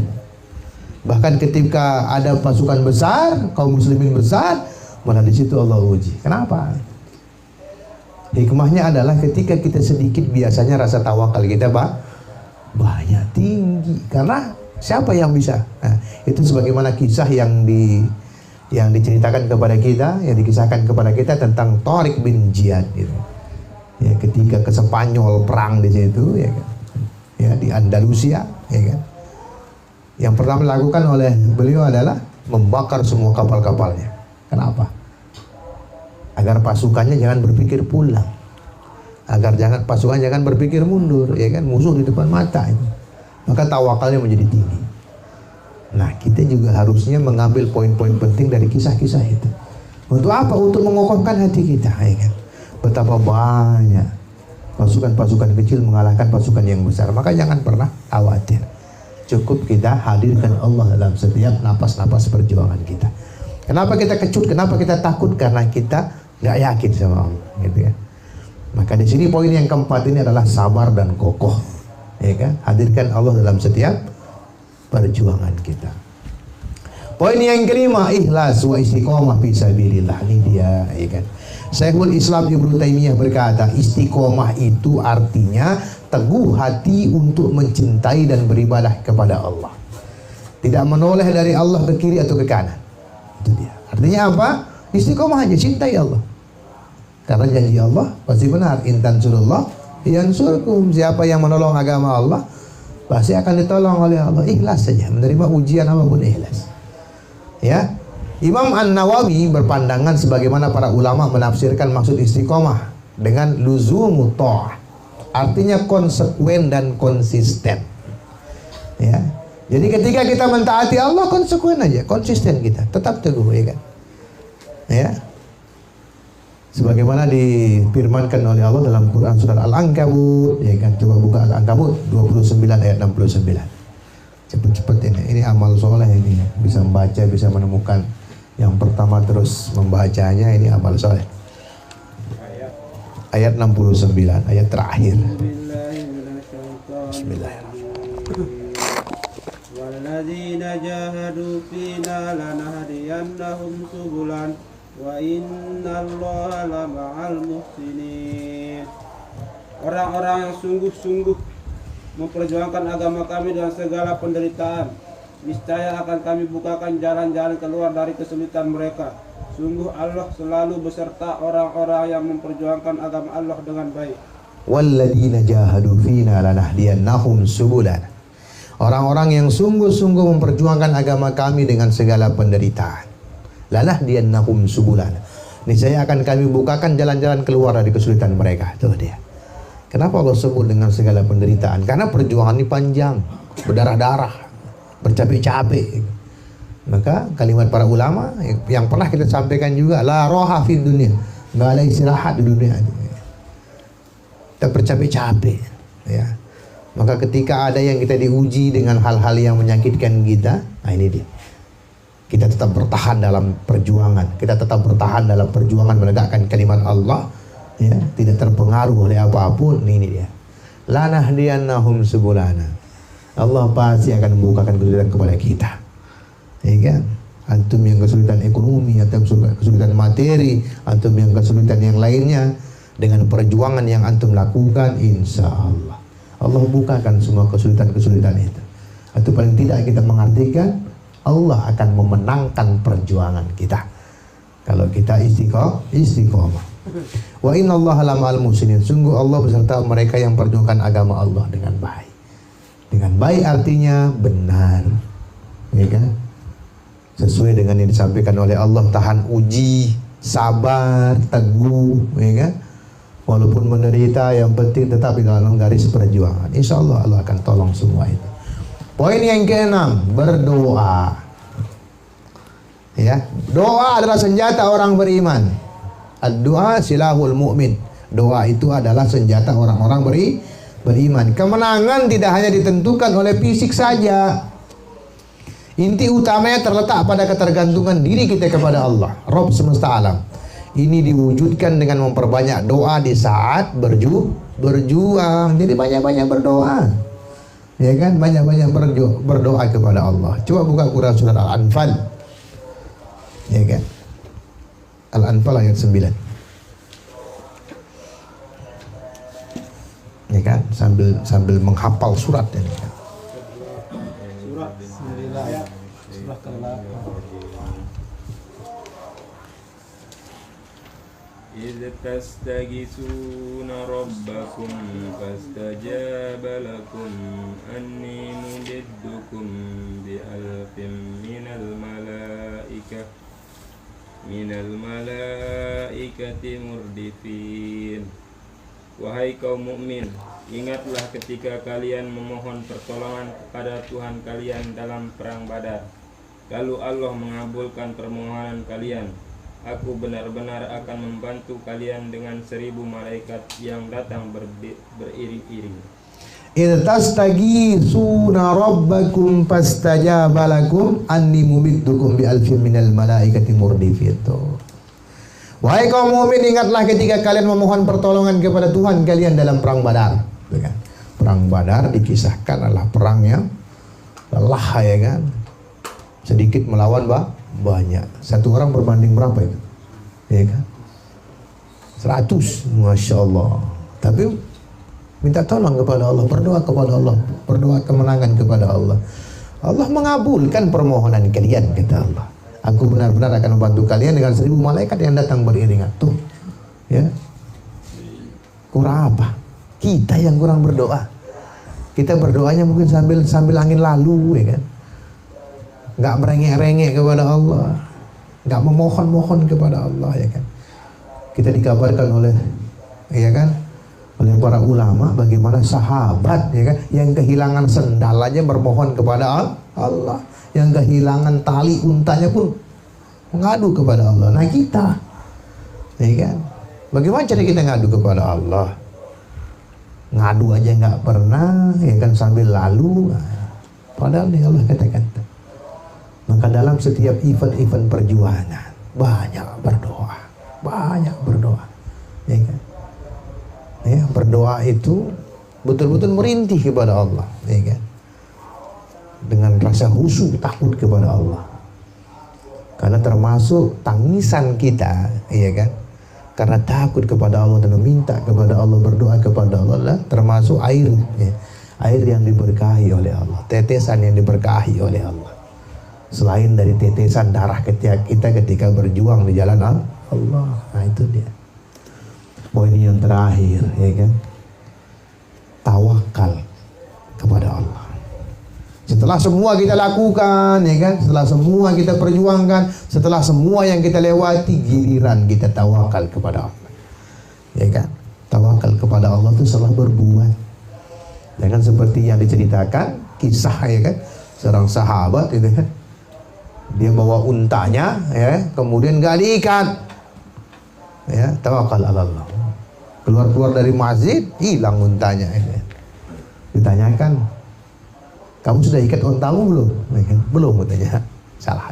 Bahkan ketika ada pasukan besar, kaum muslimin besar, malah di situ Allah uji. Kenapa? Hikmahnya adalah ketika kita sedikit, biasanya rasa tawakal kita banyak, tinggi. Karena siapa yang bisa? Nah, itu sebagaimana kisah yang diceritakan kepada kita, yang dikisahkan kepada kita tentang Tariq bin Ziyad, gitu. Ya, ketika ke Spanyol perang di situ, ya kan? Ya, di Andalusia, ya kan? Yang pertama dilakukan oleh beliau adalah membakar semua kapal-kapalnya. Kenapa? Agar pasukannya jangan berpikir pulang, agar pasukan jangan berpikir mundur, ya kan? Musuh di depan mata itu. Maka tawakalnya menjadi tinggi. Nah kita juga harusnya mengambil poin-poin penting dari kisah-kisah itu. Untuk apa? Untuk mengokohkan hati kita, ya kan? Betapa banyak pasukan-pasukan kecil mengalahkan pasukan yang besar. Maka jangan pernah khawatir. Cukup kita hadirkan Allah dalam setiap napas-napas perjuangan kita. Kenapa kita kecut? Kenapa kita takut? Karena kita nggak yakin sama Allah, gitu kan? Maka di sini poin yang keempat ini adalah sabar dan kokoh, ya kan? Hadirkan Allah dalam setiap perjuangan kita. Poin yang kelima, ikhlas wa istiqomah fi sabilillah. Ini dia, ya kan? Syekhul Islam Ibnu Taimiyah berkata, istiqomah itu artinya teguh hati untuk mencintai dan beribadah kepada Allah. Tidak menoleh dari Allah ke kiri atau ke kanan. Itu dia. Artinya apa? Istiqomah aja, cintai Allah. Karena janji Allah pasti benar. In tansurullah yansurkum. Siapa yang menolong agama Allah pasti akan ditolong oleh Allah. Ikhlas saja, menerima ujian apapun ikhlas. Ya. Imam An-Nawawi berpandangan sebagaimana para ulama menafsirkan maksud istiqomah dengan luzumu ta'ah. Artinya konsekuen dan konsisten. Ya. Jadi ketika kita mentaati Allah, konsekuen aja, konsisten kita, tetap teguh, ya kan? Ya. Sebagaimana difirmankan oleh Allah dalam Quran surat Al-Ankabut, ya kan? Coba buka Al-Ankabut 29 ayat 69. Cepat-cepat ini amal soleh ini, bisa membaca, bisa menemukan yang pertama terus membacanya, ini amal soleh. Ayat 69, ayat terakhir. Bismillahirrahmanirrahim. Walladzina jahadu fina lanahdiyannahum subulan wa innallaha lama'al muhsinin. Orang-orang yang sungguh-sungguh memperjuangkan agama kami dengan segala penderitaan, niscaya akan kami bukakan jalan-jalan keluar dari kesulitan mereka. Sungguh Allah selalu beserta orang-orang yang memperjuangkan agama Allah dengan baik. Walladzina jahadu fina lanahdiyannahum subulana. Orang-orang yang sungguh-sungguh memperjuangkan agama kami dengan segala penderitaan. Lanahdiyannahum subulana. Niscaya akan kami bukakan jalan-jalan keluar dari kesulitan mereka. Itu dia. Kenapa Allah sebut dengan segala penderitaan? Karena perjuangan ini panjang, berdarah-darah, bercapek-capek. Maka kalimat para ulama yang pernah kita sampaikan juga, la roha fid dunia, nggak ada istirahat di dunia. Kita bercapek-capek, ya. Maka ketika ada yang kita diuji dengan hal-hal yang menyakitkan kita, nah ini dia. Kita tetap bertahan dalam perjuangan, kita tetap bertahan dalam perjuangan menegakkan kalimat Allah, ya, tidak terpengaruh oleh apapun. Ini dia. La nahdiyannahum subulana. Allah pasti akan membukakan kesulitan kepada kita. Ya kan? Antum yang kesulitan ekonomi, atau kesulitan materi, antum yang kesulitan yang lainnya, dengan perjuangan yang antum lakukan, insya Allah Allah bukakan semua kesulitan-kesulitan itu. Atau paling tidak kita mengartikan Allah akan memenangkan perjuangan kita kalau kita istiqomah. Wa innallaha lamal muhsinin. Sungguh Allah beserta mereka yang perjuangkan agama Allah dengan baik. Dengan baik artinya benar, ya kan? Sesuai dengan yang disampaikan oleh Allah, tahan uji, sabar, teguh, ya kan? Walaupun menderita, yang penting tetap di dalam garis perjuangan. Insya Allah Allah akan tolong semua itu. Poin yang ke-6, berdoa. Ya, doa adalah senjata orang beriman. Ad-doa silahul mu'min. Doa itu adalah senjata orang-orang beriman. Kemenangan tidak hanya ditentukan oleh fisik saja. Inti utamanya terletak pada ketergantungan diri kita kepada Allah, Rabb semesta alam. Ini diwujudkan dengan memperbanyak doa di saat berjuang. Jadi banyak-banyak berdoa, ya kan? Banyak-banyak berdoa kepada Allah. Coba buka Quran surat Al-Anfal, ya kan? Al-Anfal ayat 9, ya kan? Sambil menghafal surat ini. Surah 9, surah ke-8. إذ تستغيثون ربكم فاستجاب لكم أني ممدكم بألف من الملائكة مردفين. Wahai kaum mukmin, ingatlah ketika kalian memohon pertolongan kepada Tuhan kalian dalam perang Badar. Lalu Allah mengabulkan permohonan kalian. Aku benar-benar akan membantu kalian dengan 1000 malaikat yang datang beriring-iring. Idh tastaghithuna rabbakum fastajaba lakum anni mumiddukum bi alfin minal malaikati murdifin. Wahai kaum mukmin, ingatlah ketika kalian memohon pertolongan kepada Tuhan kalian dalam perang Badar. Perang Badar dikisahkan adalah perang yang lelah, ya kan? Sedikit melawan banyak. Satu orang berbanding berapa itu? Ya kan? 100. Masya Allah. Tapi minta tolong kepada Allah, berdoa kepada Allah, berdoa kemenangan kepada Allah. Allah mengabulkan permohonan kalian, kata Allah. Aku benar-benar akan membantu kalian dengan 1000 malaikat yang datang beriringan. Tuh, ya. Kurang apa? Kita yang kurang berdoa. Kita berdoanya mungkin sambil angin lalu, ya kan? Nggak merengek-rengek kepada Allah, nggak memohon-mohon kepada Allah, ya kan? Kita dikabarkan oleh, ya kan, oleh para ulama bagaimana sahabat, ya kan, yang kehilangan sendal aja bermohon kepada Allah, yang kehilangan tali untanya pun mengadu kepada Allah. Nah kita, ya kan, bagaimana cara kita ngadu kepada Allah? Ngadu aja nggak pernah, ya kan, sambil lalu. Padahal nih Allah katakan. Maka dalam setiap event-event perjuangan banyak berdoa, ya kan? Ya, berdoa itu betul-betul merintih kepada Allah, ya kan? Dengan rasa khusyuk, takut kepada Allah. Karena termasuk tangisan kita, ya kan? Karena takut kepada Allah dan meminta kepada Allah, berdoa kepada Allah, termasuk air, ya. Air yang diberkahi oleh Allah, tetesan yang diberkahi oleh Allah. Selain dari tetesan darah kita ketika berjuang di jalan Allah. Nah itu dia. Poin yang terakhir, ya kan? Tawakal kepada Allah. Setelah semua kita lakukan, ya kan? Setelah semua kita perjuangkan, setelah semua yang kita lewati, giliran kita tawakal kepada Allah. Ya kan? Tawakal kepada Allah itu setelah berbuat. Ya kan, seperti yang diceritakan kisah, ya kan? Seorang sahabat itu kan Dia bawa untanya, ya, kemudian nggak diikat, ya, tawakal ala Allah. Keluar dari masjid, hilang untanya. Ya. Ditanyakan, kamu sudah ikat ontamu belum? Belum, katanya. Salah.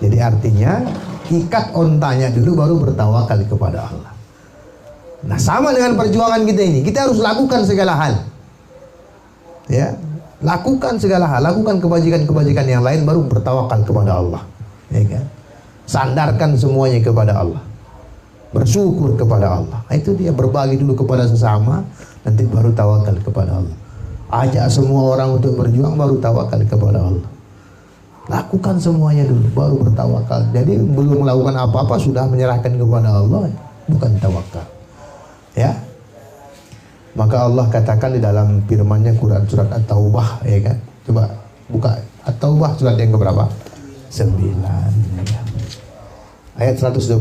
Jadi artinya ikat ontanya dulu baru bertawakal kepada Allah. Nah, sama dengan perjuangan kita ini, kita harus lakukan segala hal. Ya, lakukan segala hal, lakukan kebajikan-kebajikan yang lain, baru bertawakal kepada Allah. Ya kan? Sandarkan semuanya kepada Allah. Bersyukur kepada Allah. Itu dia, berbagi dulu kepada sesama, nanti baru tawakal kepada Allah. Ajak semua orang untuk berjuang, baru tawakal kepada Allah. Lakukan semuanya dulu, baru bertawakal. Jadi belum melakukan apa-apa sudah menyerahkan kepada Allah, bukan tawakal. Ya. Maka Allah katakan di dalam firman-Nya Quran surat At-Taubah, ya kan? Coba buka At-Taubah surat yang keberapa? 9. Ya. Ayat 129.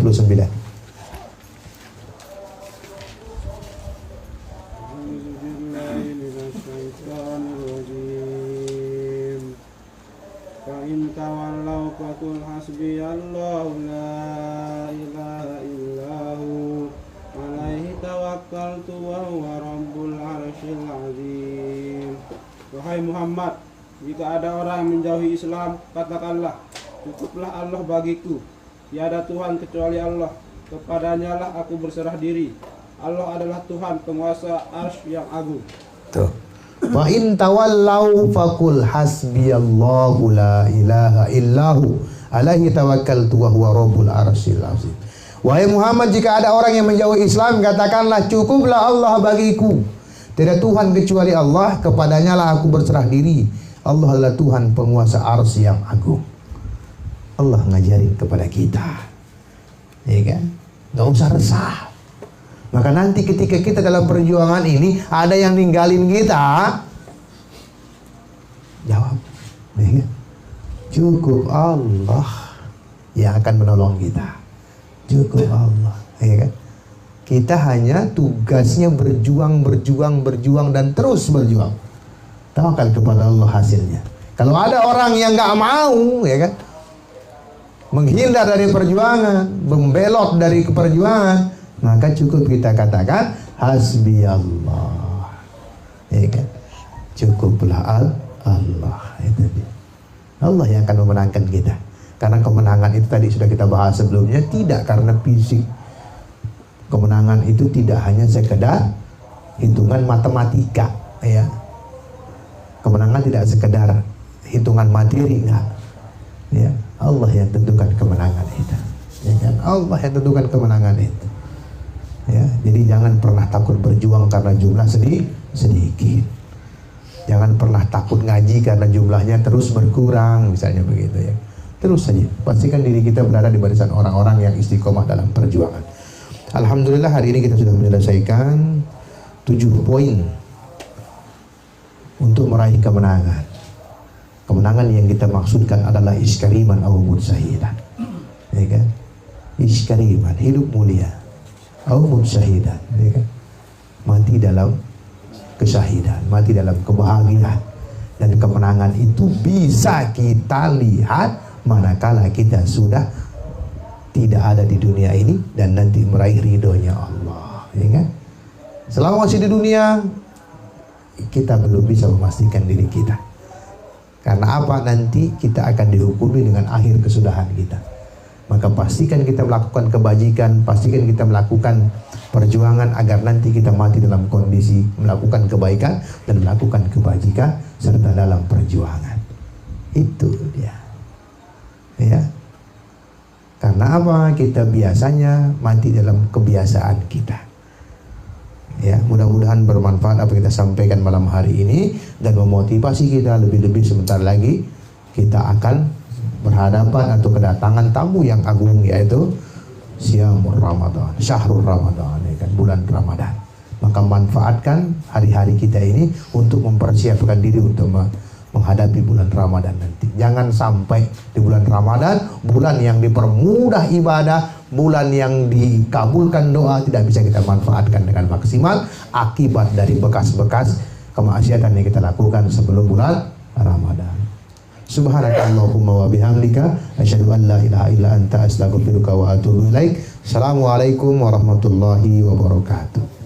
Fa'in tawallaw faqul hasbiyallahu la ilaha illahu alaihi tawakkaltu wa huwa rabbul arsyil azim. Wahai Muhammad, jika ada orang yang menjauhi Islam, katakanlah, cukuplah Allah bagiku, tiada Tuhan kecuali Allah, kepadanya lah aku berserah diri. Allah adalah Tuhan penguasa arsy yang agung. Tuh. Wa in tawallau faqul hasbiyallahu la ilaha illahu alaihi tawakkaltu wa huwa rabbul arsyil azim. Wahai Muhammad, jika ada orang yang menjauhi Islam, katakanlah, cukuplah Allah bagiku, tidak Tuhan kecuali Allah, kepadanya lah aku berserah diri. Allah adalah Tuhan penguasa arsy yang agung. Allah ngajarin kepada kita, ya kan? Gak usah resah. Maka nanti ketika kita dalam perjuangan ini ada yang ninggalin kita, jawab, ya kan? Cukup Allah yang akan menolong kita. Cukup Allah, ya kan? Kita hanya tugasnya berjuang dan terus berjuang. Tawakal kepada Allah hasilnya. Kalau ada orang yang nggak mau, ya kan, menghindar dari perjuangan, membelot dari perjuangan, maka cukup kita katakan hasbi Allah, ya kan? Cukuplah Allah, itu dia. Allah yang akan memenangkan kita. Karena kemenangan itu tadi sudah kita bahas sebelumnya, tidak karena fisik. Kemenangan itu tidak hanya sekedar hitungan matematika, ya. Kemenangan tidak sekedar hitungan materi, enggak. Ya, Allah yang tentukan kemenangan itu. Ya kan? Allah yang tentukan kemenangan itu. Ya, jadi jangan pernah takut berjuang karena jumlah sedikit. Jangan pernah takut ngaji karena jumlahnya terus berkurang, misalnya begitu ya. Terus saja, pastikan diri kita berada di barisan orang-orang yang istiqomah dalam perjuangan. Alhamdulillah hari ini kita sudah menyelesaikan 7 poin untuk meraih kemenangan. Kemenangan yang kita maksudkan adalah iskariman au mutsyahidan. Ya kan? Iskariman, hidup mulia. Au mutsyahidan, ya kan? Mati dalam kesyahidan, mati dalam kebahagiaan. Dan kemenangan itu bisa kita lihat manakala kita sudah tidak ada di dunia ini dan nanti meraih ridhonya Allah, ya kan? Selama masih di dunia kita belum bisa memastikan diri kita. Karena apa? Nanti kita akan dihukumi dengan akhir kesudahan kita. Maka pastikan kita melakukan kebajikan, pastikan kita melakukan perjuangan agar nanti kita mati dalam kondisi melakukan kebaikan dan melakukan kebajikan serta dalam perjuangan. Itu dia. Ya. Karena apa? Kita biasanya mati dalam kebiasaan kita. Ya, mudah-mudahan bermanfaat apa yang kita sampaikan malam hari ini dan memotivasi kita. Lebih-lebih sebentar lagi kita akan berhadapan atau kedatangan tamu yang agung, yaitu Syamur Ramadan, Syahrul Ramadan, ya kan, bulan Ramadan. Maka manfaatkan hari-hari kita ini untuk mempersiapkan diri untuk menghadapi bulan Ramadan nanti. Jangan sampai di bulan Ramadan, bulan yang dipermudah ibadah, bulan yang dikabulkan doa, tidak bisa kita manfaatkan dengan maksimal akibat dari bekas-bekas kemaksiatan yang kita lakukan sebelum bulan Ramadan. Subhanakallahumma wa bihamdika asyhadu an la ilaha illa anta astaghfiruka wa atubu ilaik. Assalamualaikum warahmatullahi wabarakatuh.